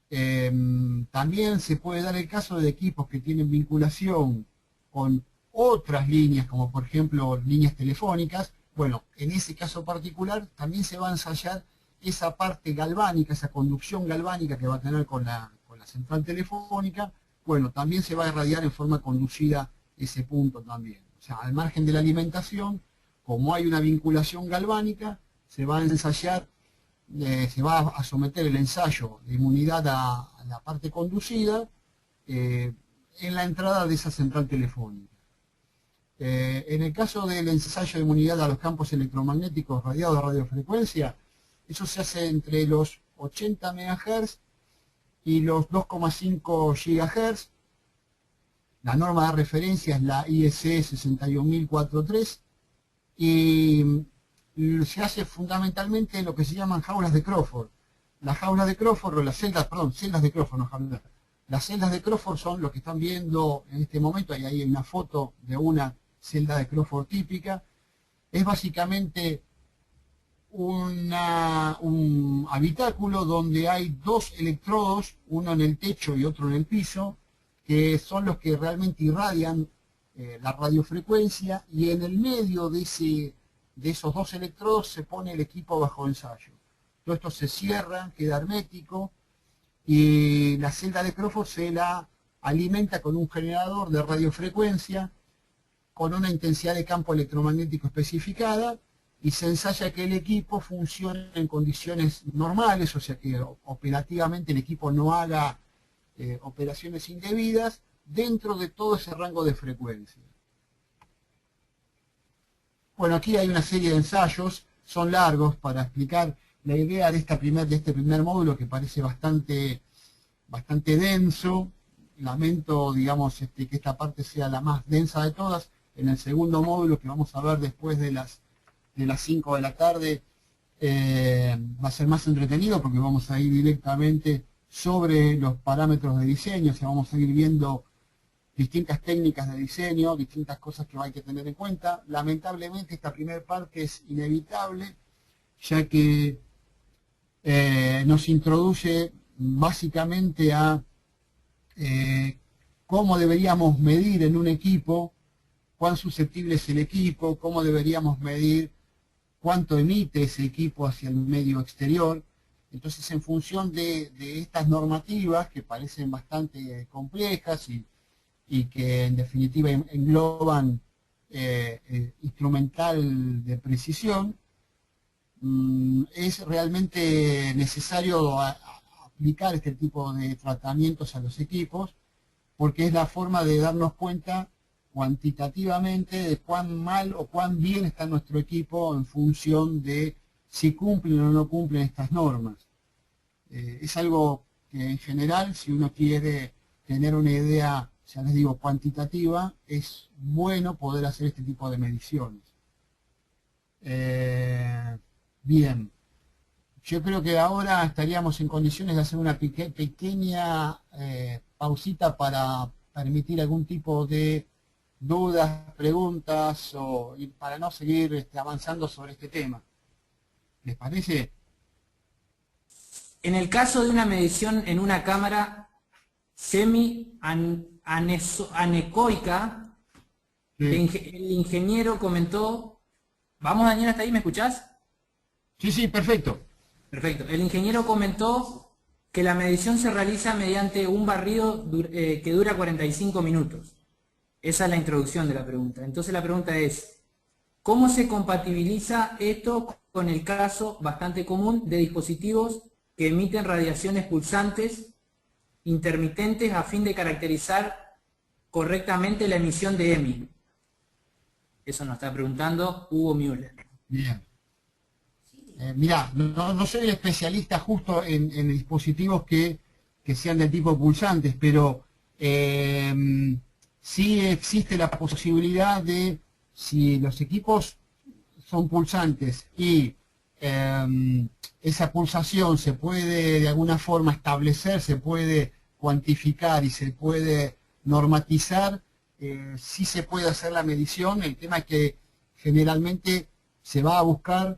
También se puede dar el caso de equipos que tienen vinculación con otras líneas, como por ejemplo líneas telefónicas. Bueno, en ese caso particular también se va a ensayar esa parte galvánica, esa conducción galvánica que va a tener con la central telefónica. Bueno, también se va a irradiar en forma conducida ese punto también. O sea, al margen de la alimentación, como hay una vinculación galvánica, se va a ensayar, se va a someter el ensayo de inmunidad a la parte conducida en la entrada de esa central telefónica. En el caso del ensayo de inmunidad a los campos electromagnéticos radiados de radiofrecuencia, eso se hace entre los 80 MHz y los 2,5 GHz. La norma de referencia es la ISE 61043 y se hace fundamentalmente en lo que se llaman jaulas de Crawford. Las jaulas de Crawford, o las celdas, perdón, celdas de Crawford, no jaulas. Las celdas de Crawford son lo que están viendo en este momento, y ahí hay una foto de una celda de Crawford típica. Es básicamente un habitáculo donde hay dos electrodos, uno en el techo y otro en el piso, que son los que realmente irradian la radiofrecuencia, y en el medio de esos dos electrodos se pone el equipo bajo ensayo. todo esto se cierra, queda hermético, y la celda de Crawford se la alimenta con un generador de radiofrecuencia, con una intensidad de campo electromagnético especificada, y se ensaya que el equipo funcione en condiciones normales, o sea que operativamente el equipo no haga operaciones indebidas dentro de todo ese rango de frecuencia. Bueno, aquí hay una serie de ensayos, son largos para explicar la idea de este primer módulo, que parece bastante denso. Lamento, digamos, que esta parte sea la más densa de todas. En el segundo módulo, que vamos a ver después de las 5 de la tarde, va a ser más entretenido, porque vamos a ir directamente sobre los parámetros de diseño, o sea, vamos a ir viendo distintas técnicas de diseño, distintas cosas que hay que tener en cuenta. Lamentablemente esta primera parte es inevitable, ya que nos introduce básicamente a cómo deberíamos medir en un equipo, cuán susceptible es el equipo, cómo deberíamos medir cuánto emite ese equipo hacia el medio exterior. Entonces, en función de estas normativas, que parecen bastante complejas y que en definitiva engloban instrumental de precisión, es realmente necesario aplicar este tipo de tratamientos a los equipos, porque es la forma de darnos cuenta cuantitativamente de cuán mal o cuán bien está nuestro equipo en función de si cumplen o no cumplen estas normas. Es algo que en general, si uno quiere tener una idea, ya les digo, cuantitativa, es bueno poder hacer este tipo de mediciones. Bien, yo creo que ahora estaríamos en condiciones de hacer una pequeña pausita para permitir algún tipo de dudas, preguntas, y para no seguir avanzando sobre este tema. ¿Les parece? En el caso de una medición en una cámara semi-anecoica, Sí. el ingeniero comentó... ¿Vamos, Daniel, hasta ahí? ¿Me escuchás? Sí, perfecto. Perfecto. El ingeniero comentó que la medición se realiza mediante un barrido que dura 45 minutos. Esa es la introducción de la pregunta. Entonces la pregunta es, ¿cómo se compatibiliza esto con el caso bastante común de dispositivos que emiten radiaciones pulsantes intermitentes a fin de caracterizar correctamente la emisión de EMI? Eso nos está preguntando Hugo Müller. Bien. Mirá, no soy especialista justo en dispositivos que sean del tipo pulsantes, pero sí existe la posibilidad de, si los equipos son pulsantes y esa pulsación se puede de alguna forma establecer, se puede cuantificar y se puede normatizar, sí se puede hacer la medición. El tema es que generalmente se va a buscar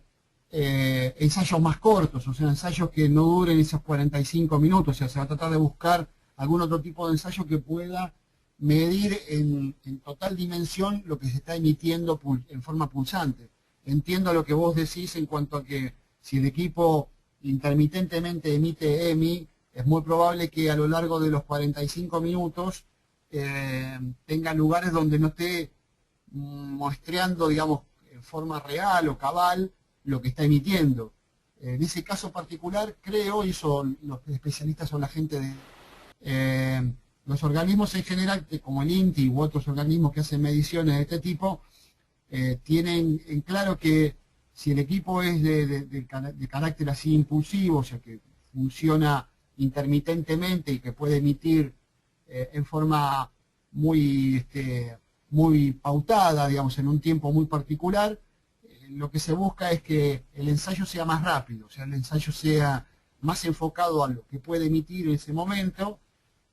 ensayos más cortos, o sea, ensayos que no duren esos 45 minutos, o sea, se va a tratar de buscar algún otro tipo de ensayo que pueda medir en total dimensión lo que se está emitiendo en forma pulsante. Entiendo lo que vos decís en cuanto a que si el equipo intermitentemente emite EMI, es muy probable que a lo largo de los 45 minutos tenga lugares donde no esté muestreando, digamos, en forma real o cabal lo que está emitiendo. En ese caso particular, creo, y son los especialistas son la gente de los organismos en general, como el INTI u otros organismos que hacen mediciones de este tipo, tienen en claro que si el equipo es de carácter así impulsivo, o sea que funciona intermitentemente y que puede emitir en forma muy pautada, digamos, en un tiempo muy particular, lo que se busca es que el ensayo sea más rápido, o sea, el ensayo sea más enfocado a lo que puede emitir en ese momento,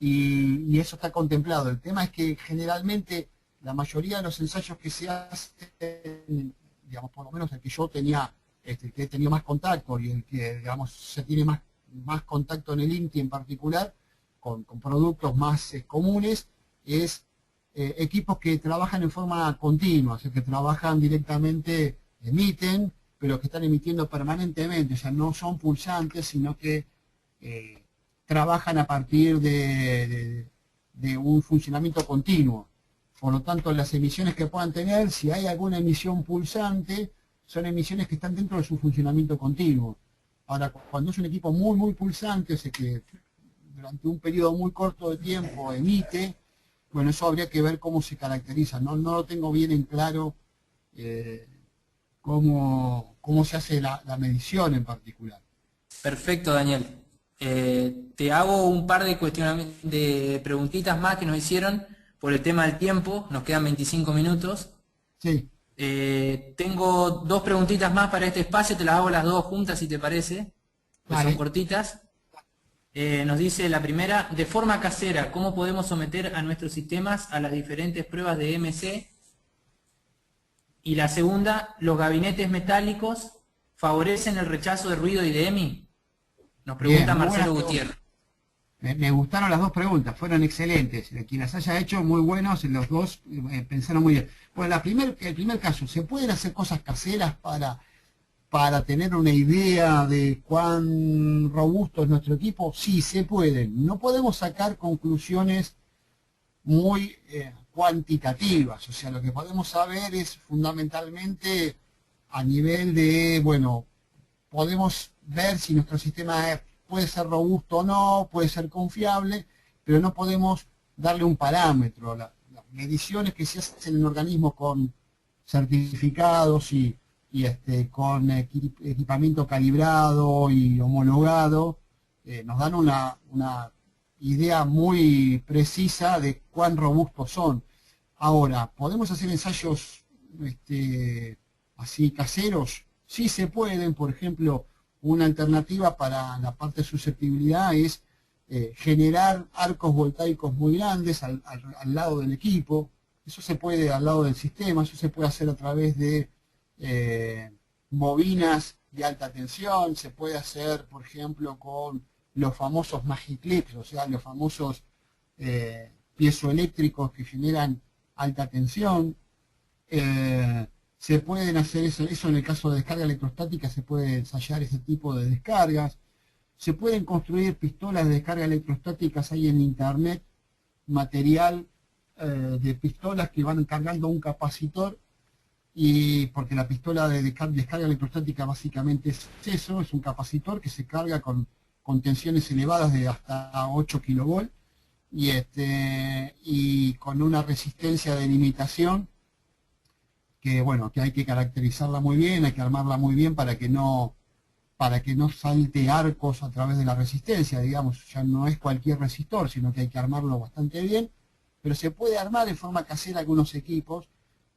y eso está contemplado. El tema es que generalmente la mayoría de los ensayos que se hacen, digamos, por lo menos el que yo tenía, que he tenido más contacto y el que, digamos, se tiene más contacto en el INTI en particular, con productos más comunes, es equipos que trabajan en forma continua, o sea, que trabajan directamente, emiten pero que están emitiendo permanentemente, o sea, no son pulsantes, sino que trabajan a partir de un funcionamiento continuo. Por lo tanto, las emisiones que puedan tener, si hay alguna emisión pulsante, son emisiones que están dentro de su funcionamiento continuo. Ahora, cuando es un equipo muy, muy pulsante, o sea que durante un periodo muy corto de tiempo emite, bueno, eso habría que ver cómo se caracteriza. No lo tengo bien en claro cómo se hace la medición en particular. Perfecto, Daniel. Te hago un par de preguntitas más que nos hicieron por el tema del tiempo. Nos quedan 25 minutos. Sí. Tengo dos preguntitas más para este espacio, te las hago las dos juntas si te parece, pues son Vale. cortitas. Nos dice la primera, de forma casera, ¿cómo podemos someter a nuestros sistemas a las diferentes pruebas de EMC? Y la segunda, ¿los gabinetes metálicos favorecen el rechazo de ruido y de EMI? Nos pregunta Bien, muy buenas Marcelo preguntas. Gutiérrez. Me gustaron las dos preguntas, fueron excelentes. Quien las haya hecho, muy buenos, los dos pensaron muy bien. Bueno, el primer caso, ¿se pueden hacer cosas caseras para tener una idea de cuán robusto es nuestro equipo? Sí, se pueden. No podemos sacar conclusiones muy cuantitativas, o sea, lo que podemos saber es fundamentalmente a nivel de, bueno, podemos ver si nuestro sistema puede ser robusto o no, puede ser confiable, pero no podemos darle un parámetro. Las mediciones que se hacen en organismos con certificados y con equipamiento calibrado y homologado, nos dan una idea muy precisa de cuán robustos son. Ahora, ¿podemos hacer ensayos así caseros? Sí se pueden. Por ejemplo, una alternativa para la parte de susceptibilidad es generar arcos voltaicos muy grandes al lado del equipo. Eso se puede al lado del sistema, eso se puede hacer a través de bobinas de alta tensión, se puede hacer, por ejemplo, con los famosos magiclips, o sea, los famosos piezoeléctricos que generan alta tensión. Se pueden hacer eso en el caso de descarga electrostática, se puede ensayar ese tipo de descargas. Se pueden construir pistolas de descarga electrostáticas, hay en internet material de pistolas que van cargando un capacitor, y porque la pistola de descarga electrostática básicamente es eso, es un capacitor que se carga con tensiones elevadas de hasta 8 kilovolts y con una resistencia de limitación que, bueno, que hay que caracterizarla muy bien, hay que armarla muy bien para que no salte arcos a través de la resistencia, digamos. Ya no es cualquier resistor, sino que hay que armarlo bastante bien, pero se puede armar en forma casera algunos equipos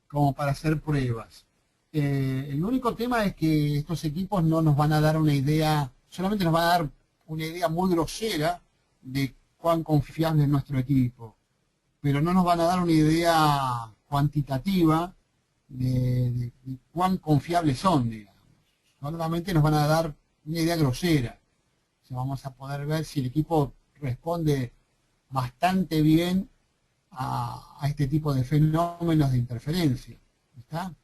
como para hacer pruebas. El único tema es que estos equipos no nos van a dar una idea, solamente nos van a dar una idea muy grosera de cuán confiable es nuestro equipo, pero no nos van a dar una idea cuantitativa de cuán confiables son, digamos. Solamente nos van a dar una idea grosera. O sea, vamos a poder ver si el equipo responde bastante bien a este tipo de fenómenos de interferencia. ¿Está?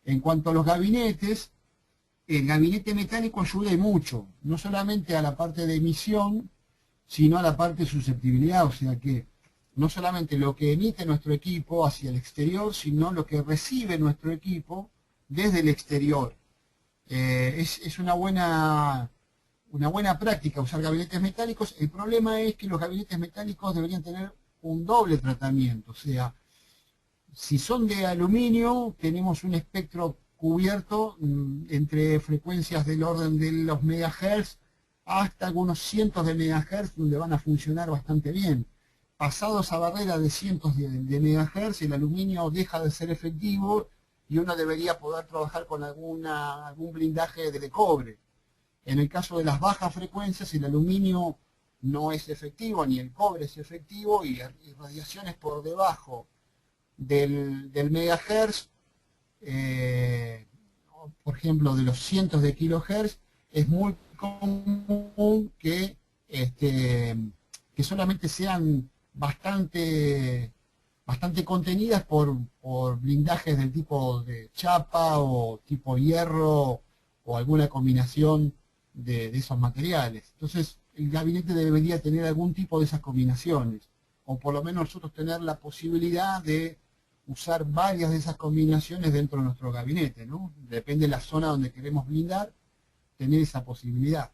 En cuanto a los gabinetes, el gabinete metálico ayuda y mucho, no solamente a la parte de emisión, sino a la parte de susceptibilidad, o sea que no solamente lo que emite nuestro equipo hacia el exterior, sino lo que recibe nuestro equipo desde el exterior. Es una buena práctica usar gabinetes metálicos. El problema es que los gabinetes metálicos deberían tener un doble tratamiento, o sea, si son de aluminio, tenemos un espectro cubierto entre frecuencias del orden de los megahertz hasta algunos cientos de megahertz, donde van a funcionar bastante bien. Pasado esa barrera de cientos de megahertz, el aluminio deja de ser efectivo y uno debería poder trabajar con algún blindaje de cobre. En el caso de las bajas frecuencias, el aluminio no es efectivo, ni el cobre es efectivo, y radiaciones por debajo del megahertz, por ejemplo de los cientos de kilohertz, es muy común que solamente sean bastante contenidas por blindajes del tipo de chapa o tipo hierro o alguna combinación de esos materiales. Entonces, el gabinete debería tener algún tipo de esas combinaciones, o por lo menos nosotros tener la posibilidad de usar varias de esas combinaciones dentro de nuestro gabinete, ¿no? Depende de la zona donde queremos blindar, tener esa posibilidad.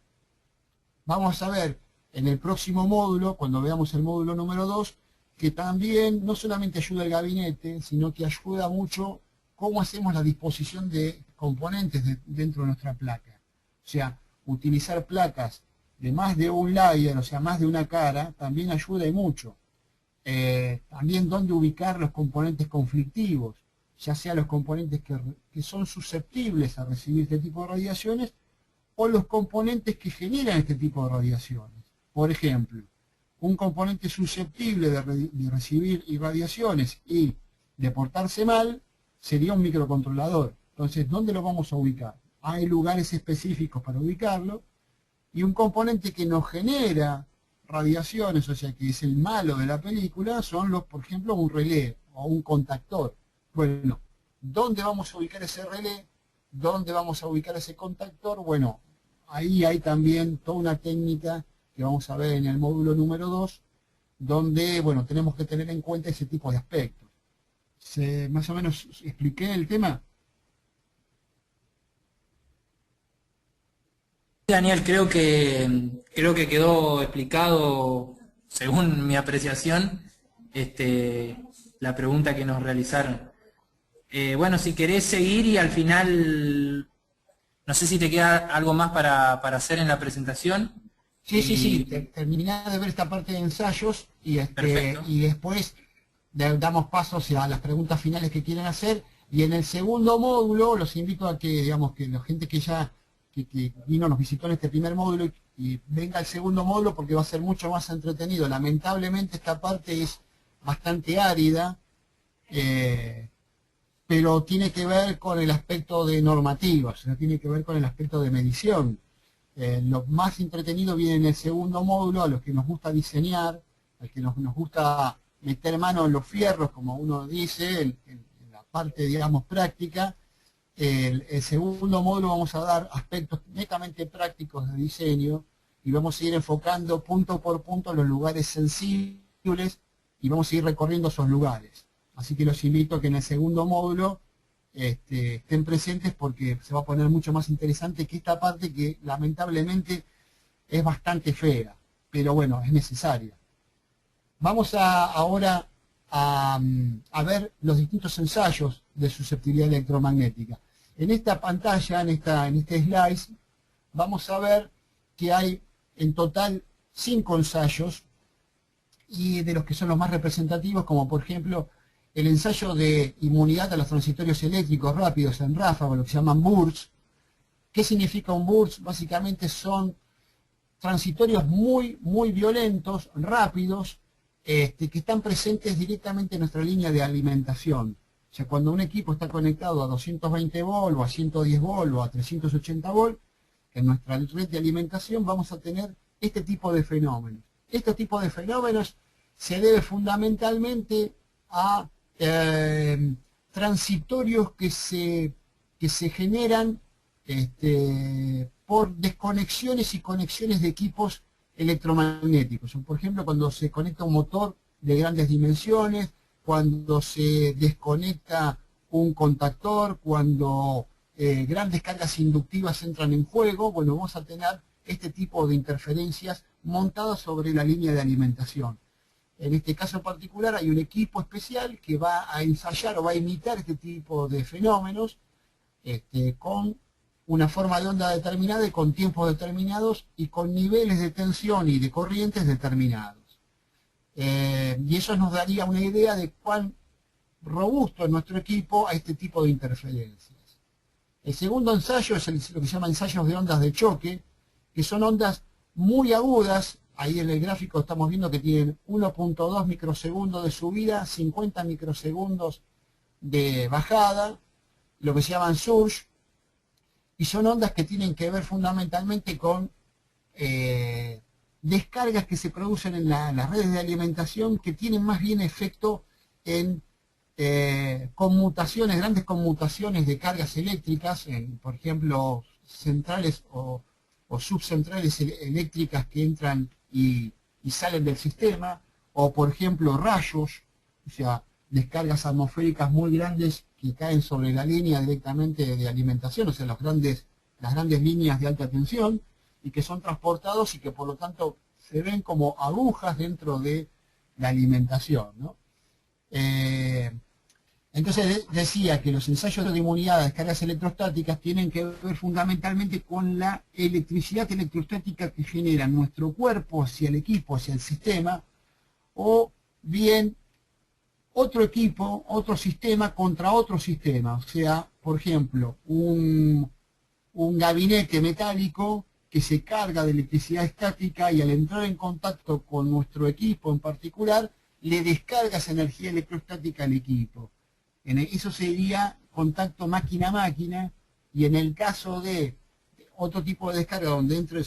Vamos a ver en el próximo módulo, cuando veamos el módulo número 2, que también no solamente ayuda el gabinete, sino que ayuda mucho cómo hacemos la disposición de componentes dentro de nuestra placa. O sea, utilizar placas de más de un layer, o sea, más de una cara, también ayuda y mucho. También dónde ubicar los componentes conflictivos, ya sea los componentes que son susceptibles a recibir este tipo de radiaciones, o los componentes que generan este tipo de radiaciones. Por ejemplo, un componente susceptible de recibir irradiaciones y de portarse mal sería un microcontrolador. Entonces, ¿dónde lo vamos a ubicar? Hay lugares específicos para ubicarlo, y un componente que nos genera radiaciones, o sea que es el malo de la película, son los, por ejemplo, un relé o un contactor. Bueno, ¿dónde vamos a ubicar ese relé? ¿Dónde vamos a ubicar ese contactor? Bueno, ahí hay también toda una técnica que vamos a ver en el módulo número 2, donde, bueno, tenemos que tener en cuenta ese tipo de aspectos. ¿Más o menos expliqué el tema? Daniel, creo que quedó explicado, según mi apreciación, la pregunta que nos realizaron. Bueno, si querés seguir y al final, no sé si te queda algo más para hacer en la presentación. Sí. Terminá de ver esta parte de ensayos y después damos paso a las preguntas finales que quieren hacer. Y en el segundo módulo los invito a que, digamos, que la gente que ya que vino, nos visitó en este primer módulo y venga al segundo módulo, porque va a ser mucho más entretenido. Lamentablemente esta parte es bastante árida, pero tiene que ver con el aspecto de normativas, o sea, tiene que ver con el aspecto de medición. Lo más entretenido viene en el segundo módulo, a los que nos gusta diseñar, a los que nos gusta meter mano en los fierros, como uno dice, en la parte, digamos, práctica. El segundo módulo vamos a dar aspectos netamente prácticos de diseño y vamos a ir enfocando punto por punto los lugares sensibles y vamos a ir recorriendo esos lugares. Así que los invito a que en el segundo módulo estén presentes, porque se va a poner mucho más interesante que esta parte, que lamentablemente es bastante fea, pero bueno, es necesaria. Vamos ahora a ver los distintos ensayos de susceptibilidad electromagnética. En esta pantalla, en este slide, vamos a ver que hay en total 5 ensayos, y de los que son los más representativos, como por ejemplo el ensayo de inmunidad a los transitorios eléctricos rápidos en ráfaga, lo que se llaman bursts. ¿Qué significa un burst? Básicamente son transitorios muy violentos, rápidos, que están presentes directamente en nuestra línea de alimentación. O sea, cuando un equipo está conectado a 220 volts, o a 110 volts, o a 380 volts, en nuestra red de alimentación vamos a tener este tipo de fenómenos. Este tipo de fenómenos se debe fundamentalmente a transitorios que se generan por desconexiones y conexiones de equipos electromagnéticos. Por ejemplo, cuando se conecta un motor de grandes dimensiones, cuando se desconecta un contactor, cuando grandes cargas inductivas entran en juego, bueno, vamos a tener este tipo de interferencias montadas sobre la línea de alimentación. En este caso particular hay un equipo especial que va a ensayar o va a imitar este tipo de fenómenos con una forma de onda determinada y con tiempos determinados y con niveles de tensión y de corrientes determinados. Y eso nos daría una idea de cuán robusto es nuestro equipo a este tipo de interferencias. El segundo ensayo es lo que se llama ensayos de ondas de choque, que son ondas muy agudas. Ahí en el gráfico estamos viendo que tienen 1.2 microsegundos de subida, 50 microsegundos de bajada, lo que se llaman surge, y son ondas que tienen que ver fundamentalmente con descargas que se producen en las redes de alimentación, que tienen más bien efecto en conmutaciones, grandes conmutaciones de cargas eléctricas, por ejemplo, centrales o subcentrales eléctricas que entran y salen del sistema, o por ejemplo rayos, o sea, descargas atmosféricas muy grandes que caen sobre la línea directamente de alimentación, o sea, las grandes líneas de alta tensión, y que son transportados y que por lo tanto se ven como agujas dentro de la alimentación, ¿no? Entonces decía que los ensayos de inmunidad a descargas electrostáticas tienen que ver fundamentalmente con la electricidad electrostática que genera nuestro cuerpo hacia el equipo, hacia el sistema, o bien otro equipo, otro sistema contra otro sistema. O sea, por ejemplo, un gabinete metálico que se carga de electricidad estática y al entrar en contacto con nuestro equipo en particular, le descarga esa energía electrostática al equipo. Eso sería contacto máquina-máquina, y en el caso de otro tipo de descarga donde entra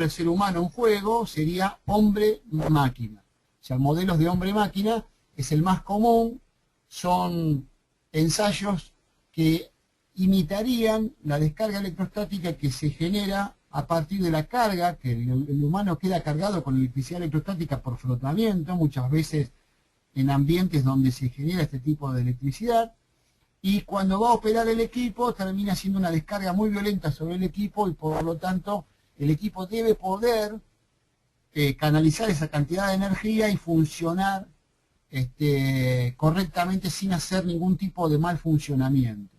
el ser humano en juego, sería hombre-máquina. O sea, modelos de hombre-máquina es el más común, son ensayos que imitarían la descarga electrostática que se genera a partir de la carga, que el humano queda cargado con electricidad electrostática por frotamiento, muchas veces en ambientes donde se genera este tipo de electricidad, y cuando va a operar el equipo termina siendo una descarga muy violenta sobre el equipo, y por lo tanto el equipo debe poder canalizar esa cantidad de energía y funcionar correctamente sin hacer ningún tipo de mal funcionamiento.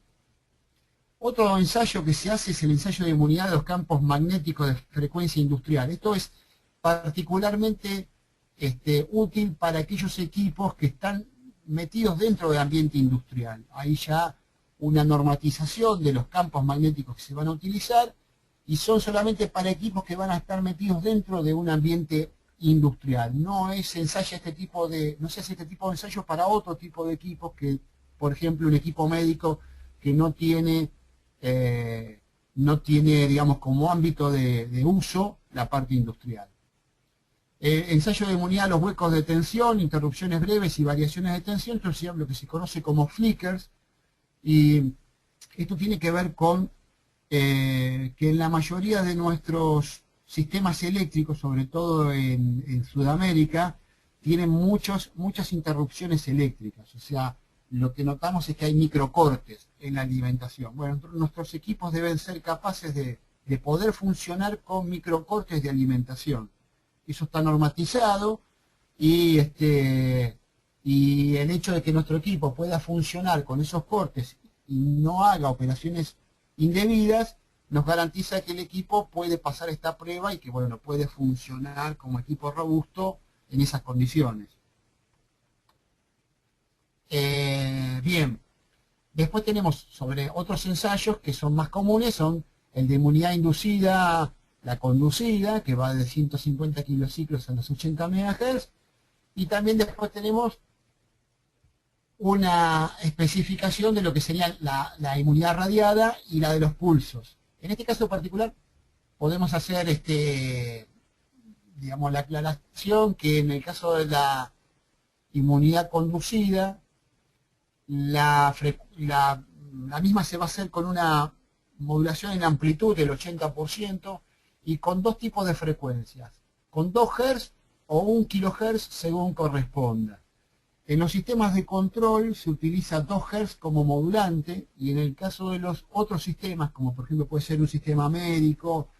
Otro ensayo que se hace es el ensayo de inmunidad de los campos magnéticos de frecuencia industrial. Esto es particularmente útil para aquellos equipos que están metidos dentro del ambiente industrial. Hay ya una normatización de los campos magnéticos que se van a utilizar, y son solamente para equipos que van a estar metidos dentro de un ambiente industrial. No se hace este tipo de ensayos para otro tipo de equipos, que, por ejemplo, un equipo médico que no tiene, digamos, como ámbito de uso la parte industrial. Ensayo de inmunidad a los huecos de tensión, interrupciones breves y variaciones de tensión, entonces lo que se conoce como flickers, y esto tiene que ver con que en la mayoría de nuestros sistemas eléctricos, sobre todo en Sudamérica, tienen muchas interrupciones eléctricas. O sea, lo que notamos es que hay microcortes en la alimentación. Bueno, nuestros equipos deben ser capaces de poder funcionar con microcortes de alimentación. Eso está normatizado, y el hecho de que nuestro equipo pueda funcionar con esos cortes y no haga operaciones indebidas, nos garantiza que el equipo puede pasar esta prueba y que, bueno, puede funcionar como equipo robusto en esas condiciones. Bien, después tenemos sobre otros ensayos que son más comunes, son el de inmunidad inducida, la conducida, que va de 150 kilociclos a los 80 MHz, y también después tenemos una especificación de lo que sería la inmunidad radiada y la de los pulsos. En este caso particular podemos hacer digamos, la aclaración que en el caso de la inmunidad conducida, la misma se va a hacer con una modulación en amplitud del 80%, y con dos tipos de frecuencias, con 2 Hz o 1 kHz según corresponda. En los sistemas de control se utiliza 2 Hz como modulante, y en el caso de los otros sistemas, como por ejemplo puede ser un sistema médico,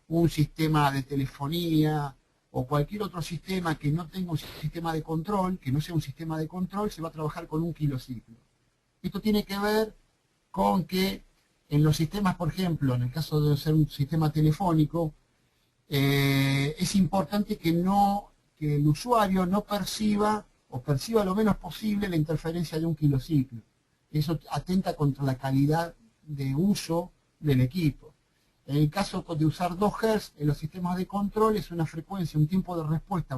un sistema de telefonía, o cualquier otro sistema que no tenga un sistema de control, que no sea un sistema de control, se va a trabajar con 1 kilociclo. Esto tiene que ver con que en los sistemas, por ejemplo, en el caso de ser un sistema telefónico, es importante que el usuario no perciba, o perciba lo menos posible, la interferencia de 1 kilociclo. Eso atenta contra la calidad de uso del equipo. En el caso de usar 2 Hz en los sistemas de control, es una frecuencia, un tiempo de respuesta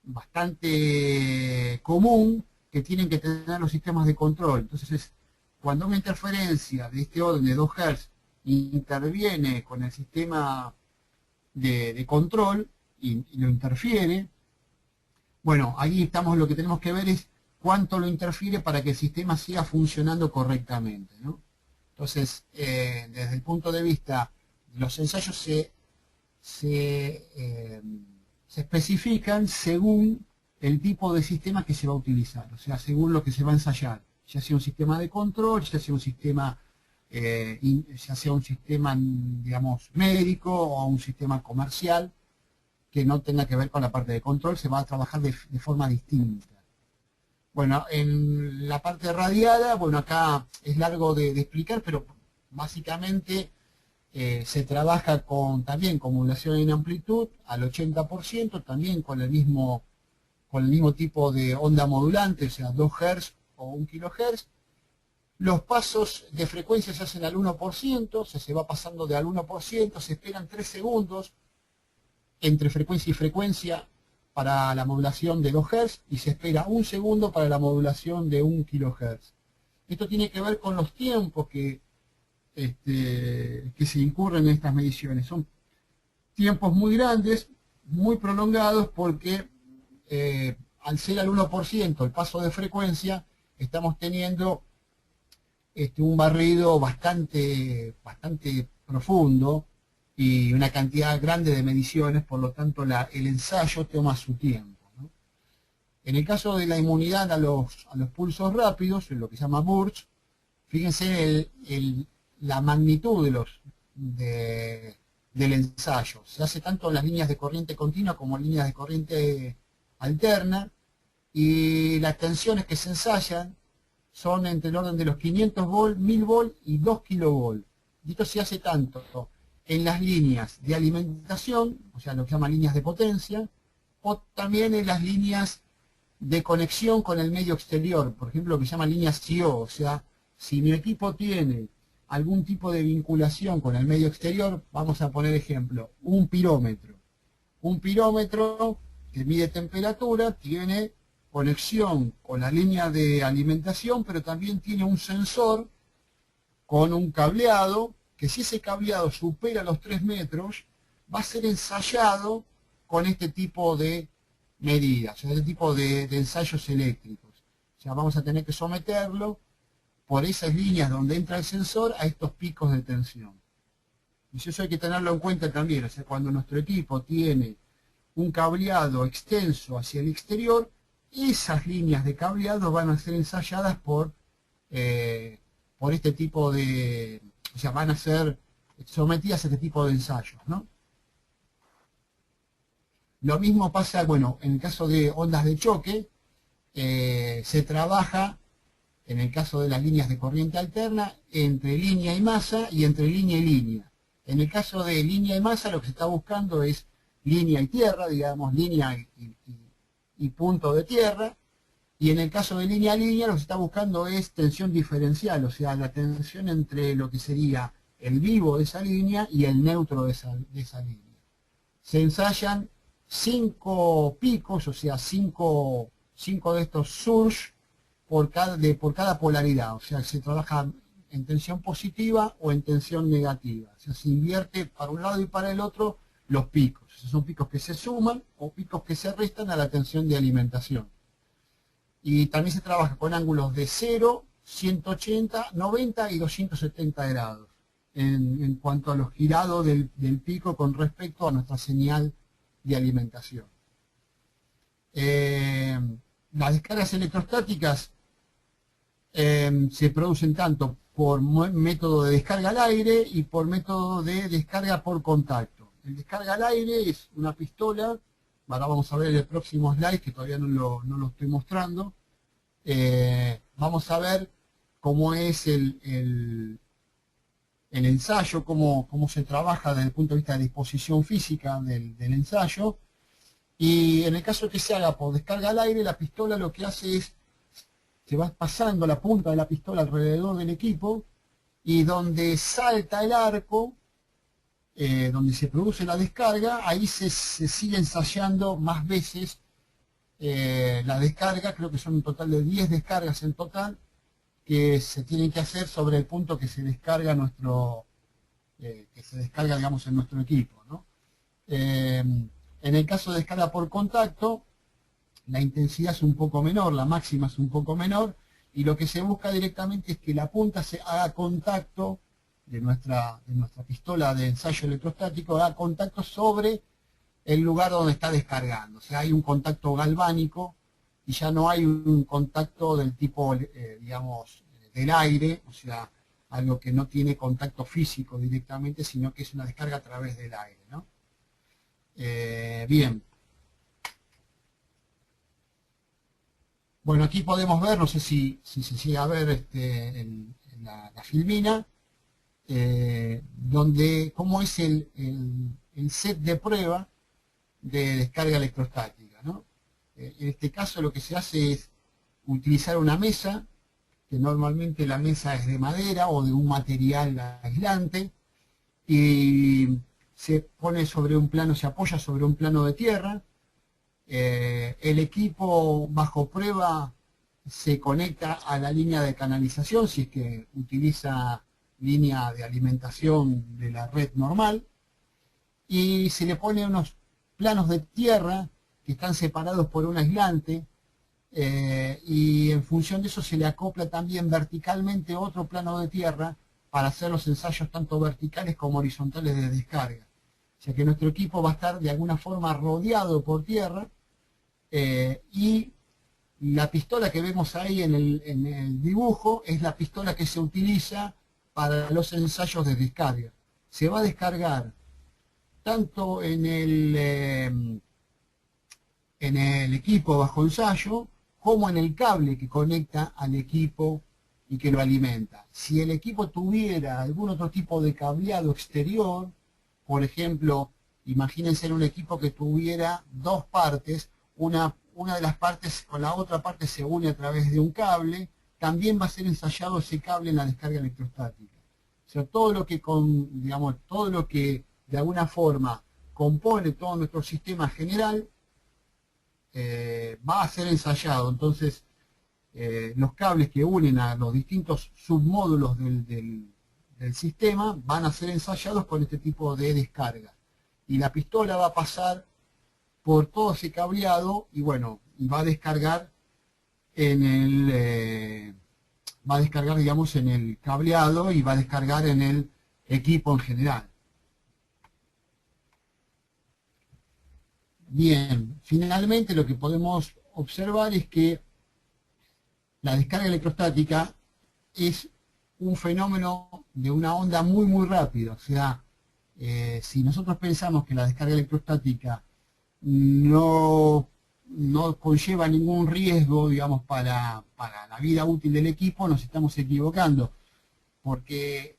bastante común que tienen que tener los sistemas de control. Entonces, cuando una interferencia de este orden de 2 Hz interviene con el sistema de control y lo interfiere, bueno, ahí estamos, lo que tenemos que ver es cuánto lo interfiere para que el sistema siga funcionando correctamente, ¿no? Entonces, desde el punto de vista, los ensayos se especifican según el tipo de sistema que se va a utilizar, o sea, según lo que se va a ensayar, ya sea un sistema de control, ya sea un sistema, digamos, médico o un sistema comercial que no tenga que ver con la parte de control, se va a trabajar de forma distinta. Bueno, en la parte radiada, bueno, acá es largo de explicar, pero básicamente se trabaja también con modulación en amplitud al 80%, también con el mismo tipo de onda modulante, o sea, 2 Hz o 1 kHz. Los pasos de frecuencia se hacen al 1%, se va pasando de al 1%, se esperan 3 segundos entre frecuencia y frecuencia para la modulación de 2 Hz y se espera 1 segundo para la modulación de 1 kHz. Esto tiene que ver con los tiempos que se incurren en estas mediciones. Son tiempos muy grandes, muy prolongados, porque al ser al 1% el paso de frecuencia, estamos teniendo un barrido bastante profundo y una cantidad grande de mediciones, por lo tanto el ensayo toma su tiempo, ¿no? En el caso de la inmunidad a los pulsos rápidos, en lo que se llama burst, fíjense la magnitud del ensayo. Se hace tanto en las líneas de corriente continua como en líneas de corriente alterna, y las tensiones que se ensayan son entre el orden de los 500 volt, 1000 volt y 2 kilovolt. Y esto se hace tanto en las líneas de alimentación, o sea, lo que se llama líneas de potencia, o también en las líneas de conexión con el medio exterior, por ejemplo, lo que se llama líneas CO, o sea, si mi equipo tiene algún tipo de vinculación con el medio exterior, vamos a poner ejemplo, un pirómetro. Un pirómetro que mide temperatura tiene conexión con la línea de alimentación, pero también tiene un sensor con un cableado, que si ese cableado supera los 3 metros, va a ser ensayado con este tipo de medidas, o sea, este tipo de ensayos eléctricos. O sea, vamos a tener que someterlo por esas líneas donde entra el sensor a estos picos de tensión. Y eso hay que tenerlo en cuenta también, o sea, cuando nuestro equipo tiene un cableado extenso hacia el exterior, esas líneas de cableado van a ser ensayadas por este tipo de, o sea, van a ser sometidas a este tipo de ensayos, ¿no? Lo mismo pasa, bueno, en el caso de ondas de choque, se trabaja, en el caso de las líneas de corriente alterna, entre línea y masa y entre línea y línea. En el caso de línea y masa, lo que se está buscando es línea y tierra, digamos, línea y punto de tierra. Y en el caso de línea a línea, lo que se está buscando es tensión diferencial, o sea, la tensión entre lo que sería el vivo de esa línea y el neutro de esa línea. Se ensayan 5 picos, o sea, 5 de estos surge por cada polaridad, o sea, se trabaja en tensión positiva o en tensión negativa. O sea, se invierte para un lado y para el otro los picos. Esos son picos que se suman o picos que se restan a la tensión de alimentación. Y también se trabaja con ángulos de 0, 180, 90 y 270 grados en cuanto a los girados del pico con respecto a nuestra señal de alimentación. Las descargas electrostáticas se producen tanto por método de descarga al aire y por método de descarga por contacto. El descarga al aire es una pistola, ahora vamos a ver el próximo slide, que todavía no lo estoy mostrando. Vamos a ver cómo es el ensayo, cómo se trabaja desde el punto de vista de disposición física del ensayo. Y en el caso de que se haga por descarga al aire, la pistola lo que hace es, se va pasando la punta de la pistola alrededor del equipo, y donde salta el arco, donde se produce la descarga, ahí se sigue ensayando más veces la descarga. Creo que son un total de 10 descargas en total, que se tienen que hacer sobre el punto que se descarga digamos, en nuestro equipo, ¿no? En el caso de descarga por contacto, la intensidad es un poco menor, la máxima es un poco menor, y lo que se busca directamente es que la punta se haga contacto de nuestra pistola de ensayo electrostático, haga contacto sobre el lugar donde está descargando. O sea, hay un contacto galvánico y ya no hay un contacto del tipo, digamos, del aire, o sea, algo que no tiene contacto físico directamente, sino que es una descarga a través del aire, ¿no? Bien. Bueno, aquí podemos ver, no sé si se llega a ver en la filmina, cómo es el set de prueba de descarga electrostática, ¿no? En este caso lo que se hace es utilizar una mesa, que normalmente la mesa es de madera o de un material aislante, y se pone sobre un plano, se apoya sobre un plano de tierra. El equipo bajo prueba se conecta a la línea de canalización, si es que utiliza línea de alimentación de la red normal, y se le pone unos planos de tierra que están separados por un aislante, y en función de eso se le acopla también verticalmente otro plano de tierra para hacer los ensayos tanto verticales como horizontales de descarga. O sea que nuestro equipo va a estar de alguna forma rodeado por tierra, y la pistola que vemos ahí en el dibujo es la pistola que se utiliza para los ensayos de descarga. Se va a descargar tanto en el equipo bajo ensayo como en el cable que conecta al equipo y que lo alimenta. Si el equipo tuviera algún otro tipo de cableado exterior, por ejemplo, imagínense un equipo que tuviera dos partes, una de las partes con la otra parte se une a través de un cable, también va a ser ensayado ese cable en la descarga electrostática. O sea, todo lo que de alguna forma compone todo nuestro sistema general va a ser ensayado. Entonces, los cables que unen a los distintos submódulos del sistema van a ser ensayados con este tipo de descarga. Y la pistola va a pasar por todo ese cableado y bueno, y va a descargar digamos, en el cableado y va a descargar en el equipo en general. Bien, finalmente lo que podemos observar es que la descarga electrostática es un fenómeno de una onda muy muy rápida. O sea, si nosotros pensamos que la descarga electrostática no conlleva ningún riesgo, digamos, para la vida útil del equipo, nos estamos equivocando, porque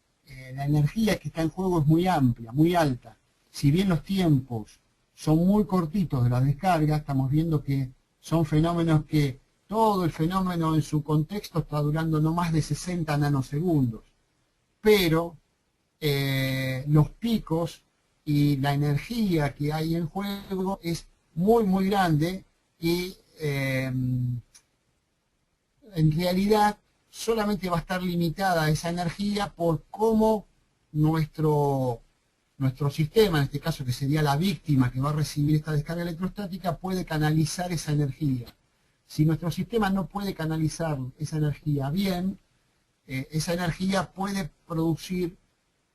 la energía que está en juego es muy amplia, muy alta. Si bien los tiempos son muy cortitos de la descarga, estamos viendo que son fenómenos que todo el fenómeno en su contexto está durando no más de 60 nanosegundos, pero los picos y la energía que hay en juego es muy muy grande y en realidad solamente va a estar limitada esa energía por cómo nuestro sistema, en este caso que sería la víctima que va a recibir esta descarga electrostática, puede canalizar esa energía. Si nuestro sistema no puede canalizar esa energía bien, esa energía puede producir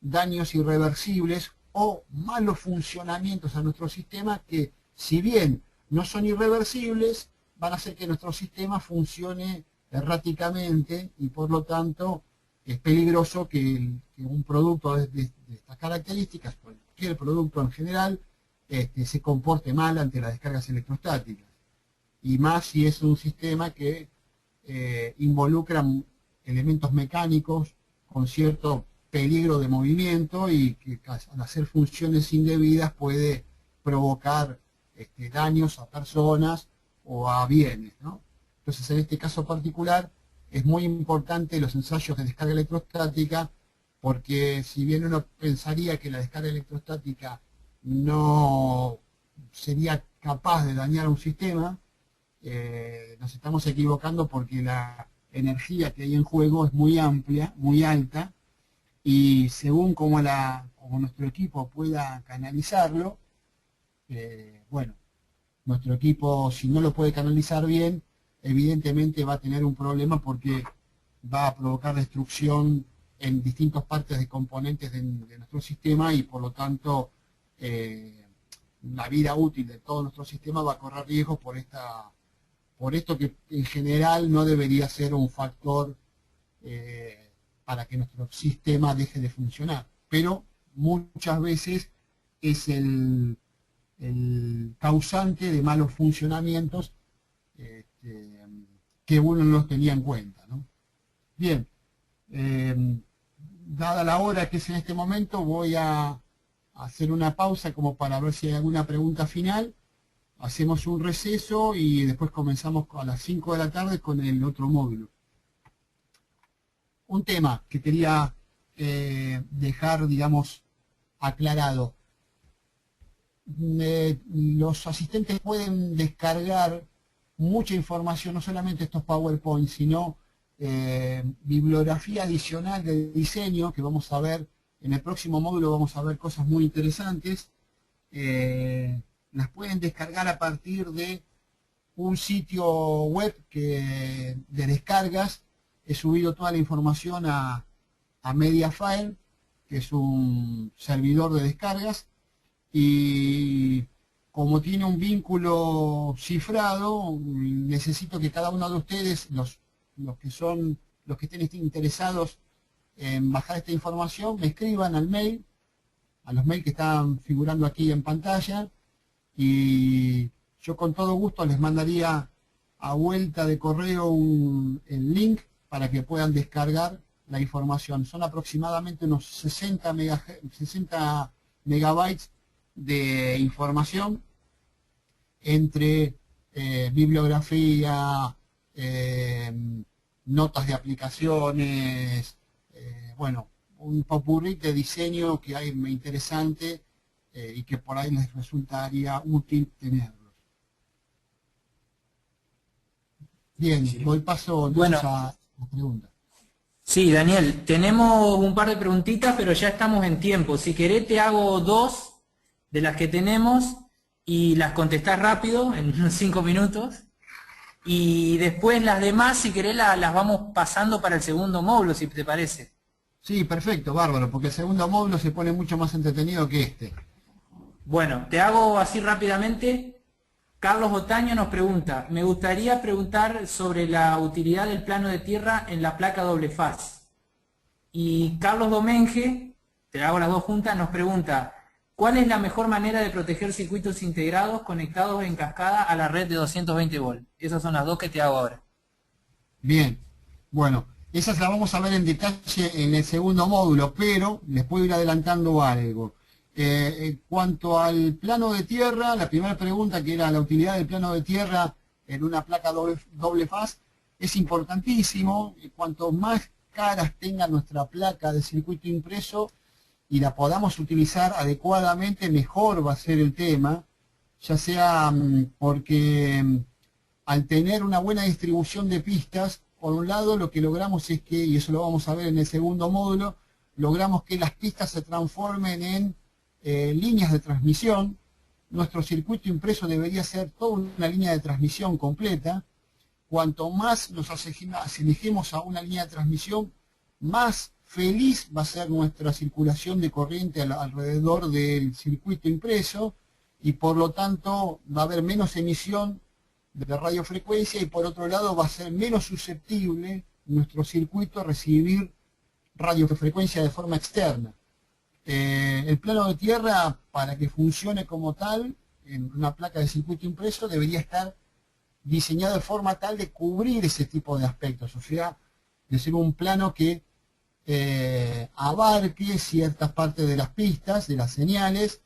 daños irreversibles o malos funcionamientos a nuestro sistema que, si bien no son irreversibles, van a hacer que nuestro sistema funcione erráticamente y por lo tanto es peligroso que un producto de estas características, cualquier producto en general, se comporte mal ante las descargas electrostáticas. Y más si es un sistema que involucra elementos mecánicos con cierto peligro de movimiento y que al hacer funciones indebidas puede provocar daños a personas o a bienes, ¿no? Entonces, en este caso particular, es muy importante los ensayos de descarga electrostática, porque si bien uno pensaría que la descarga electrostática no sería capaz de dañar un sistema, nos estamos equivocando porque la energía que hay en juego es muy amplia, muy alta, y según como nuestro equipo pueda canalizarlo, bueno, nuestro equipo, si no lo puede canalizar bien, evidentemente va a tener un problema porque va a provocar destrucción en distintas partes de componentes de nuestro sistema y por lo tanto la vida útil de todo nuestro sistema va a correr riesgo por esto que en general no debería ser un factor para que nuestro sistema deje de funcionar, pero muchas veces es el causante de malos funcionamientos que uno no los tenía en cuenta, ¿no? Bien, dada la hora que es en este momento, voy a hacer una pausa como para ver si hay alguna pregunta final. Hacemos un receso y después comenzamos a las 5 de la tarde con el otro módulo. Un tema que quería dejar, digamos, aclarado. Los asistentes pueden descargar mucha información, no solamente estos PowerPoint, sino bibliografía adicional de diseño, que vamos a ver en el próximo módulo, vamos a ver cosas muy interesantes. Las pueden descargar a partir de un sitio web de descargas. He subido toda la información a Mediafire, que es un servidor de descargas, y como tiene un vínculo cifrado, necesito que cada uno de ustedes, los que estén interesados en bajar esta información, me escriban al mail, a los mails que están figurando aquí en pantalla, y yo con todo gusto les mandaría a vuelta de correo el link para que puedan descargar la información. Son aproximadamente unos 60 megabytes de información entre bibliografía, notas de aplicaciones, bueno, un popurrí de diseño que hay interesante y que por ahí les resultaría útil tenerlos. Bien, doy paso bueno, a la pregunta. Sí, Daniel, tenemos un par de preguntitas, pero ya estamos en tiempo. Si querés te hago dos de las que tenemos y las contestás rápido, en unos 5 minutos. Y después las demás, si querés, las vamos pasando para el segundo módulo, si te parece. Sí, perfecto, bárbaro, porque el segundo módulo se pone mucho más entretenido que este. Bueno, te hago así rápidamente. Carlos Otaño nos pregunta, me gustaría preguntar sobre la utilidad del plano de tierra en la placa doble faz. Y Carlos Domenge, te hago las dos juntas, nos pregunta, ¿cuál es la mejor manera de proteger circuitos integrados conectados en cascada a la red de 220 volt? Esas son las dos que te hago ahora. Bien, bueno, esas las vamos a ver en detalle en el segundo módulo, pero les puedo ir adelantando algo. En cuanto al plano de tierra, la primera pregunta, que era la utilidad del plano de tierra en una placa doble faz, es importantísimo. Cuanto más caras tenga nuestra placa de circuito impreso y la podamos utilizar adecuadamente, mejor va a ser el tema, ya sea porque al tener una buena distribución de pistas, por un lado lo que logramos es que, y eso lo vamos a ver en el segundo módulo, logramos que las pistas se transformen en líneas de transmisión. Nuestro circuito impreso debería ser toda una línea de transmisión completa. Cuanto más nos asemejemos a una línea de transmisión, más feliz va a ser nuestra circulación de corriente alrededor del circuito impreso y por lo tanto va a haber menos emisión de radiofrecuencia y por otro lado va a ser menos susceptible nuestro circuito a recibir radiofrecuencia de forma externa. El plano de tierra, para que funcione como tal, en una placa de circuito impreso, debería estar diseñado de forma tal de cubrir ese tipo de aspectos, o sea, de ser un plano que abarque ciertas partes de las pistas, de las señales,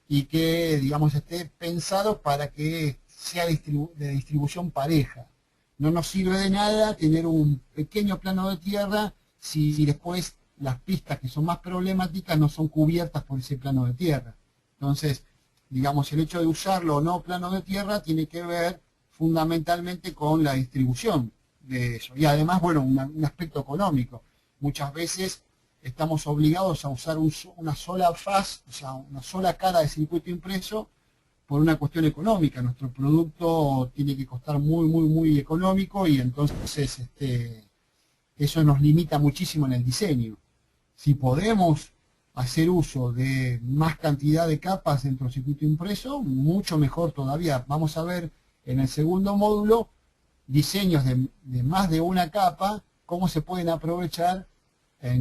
y que, digamos, esté pensado para que sea de distribución pareja. No nos sirve de nada tener un pequeño plano de tierra si después las pistas que son más problemáticas no son cubiertas por ese plano de tierra. Entonces, digamos, el hecho de usarlo o no plano de tierra tiene que ver fundamentalmente con la distribución de eso. Y además, bueno, un aspecto económico. Muchas veces estamos obligados a usar una sola faz, o sea, una sola cara de circuito impreso, por una cuestión económica. Nuestro producto tiene que costar muy económico y entonces eso nos limita muchísimo en el diseño. Si podemos hacer uso de más cantidad de capas dentro del circuito impreso, mucho mejor todavía. Vamos a ver en el segundo módulo diseños de más de una capa, cómo se pueden aprovechar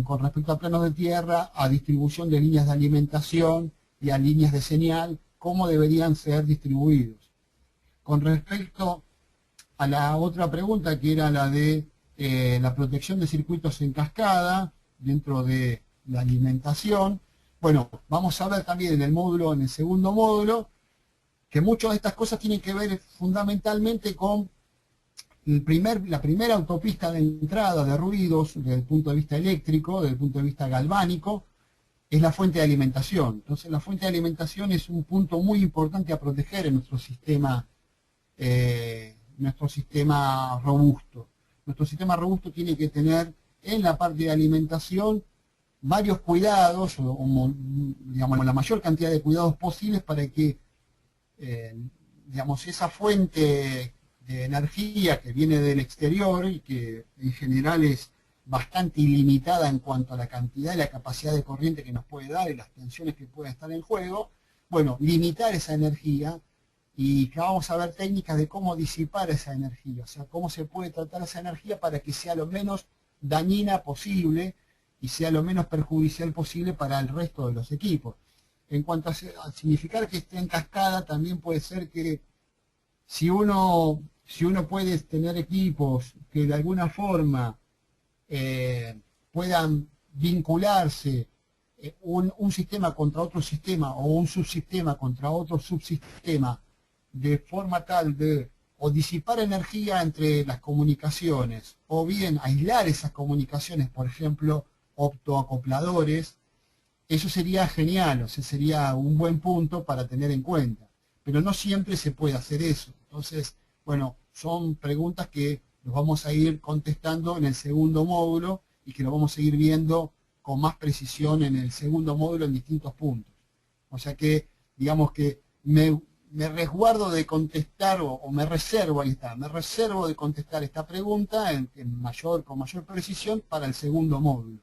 con respecto a planos de tierra, a distribución de líneas de alimentación y a líneas de señal, cómo deberían ser distribuidos. Con respecto a la otra pregunta, que era la de la protección de circuitos en cascada dentro de la alimentación, bueno, vamos a ver también en el segundo módulo, que muchas de estas cosas tienen que ver fundamentalmente con la primera autopista de entrada de ruidos desde el punto de vista eléctrico, desde el punto de vista galvánico, es la fuente de alimentación. Entonces la fuente de alimentación es un punto muy importante a proteger en nuestro sistema robusto. Nuestro sistema robusto tiene que tener en la parte de alimentación varios cuidados, digamos, la mayor cantidad de cuidados posibles para que digamos, esa fuente de energía que viene del exterior y que en general es bastante ilimitada en cuanto a la cantidad y la capacidad de corriente que nos puede dar y las tensiones que pueden estar en juego, bueno, limitar esa energía, y que vamos a ver técnicas de cómo disipar esa energía, o sea, cómo se puede tratar esa energía para que sea lo menos dañina posible y sea lo menos perjudicial posible para el resto de los equipos. En cuanto a significar que esté en cascada, también puede ser que si uno puede tener equipos que de alguna forma puedan vincularse un sistema contra otro sistema o un subsistema contra otro subsistema de forma tal de o disipar energía entre las comunicaciones o bien aislar esas comunicaciones, por ejemplo, optoacopladores, eso sería genial, o sea, sería un buen punto para tener en cuenta. Pero no siempre se puede hacer eso. Entonces, bueno, son preguntas que los vamos a ir contestando en el segundo módulo y que lo vamos a ir viendo con más precisión en el segundo módulo en distintos puntos. O sea que, digamos que me resguardo de contestar, o me reservo, ahí está, me reservo de contestar esta pregunta con mayor precisión para el segundo módulo.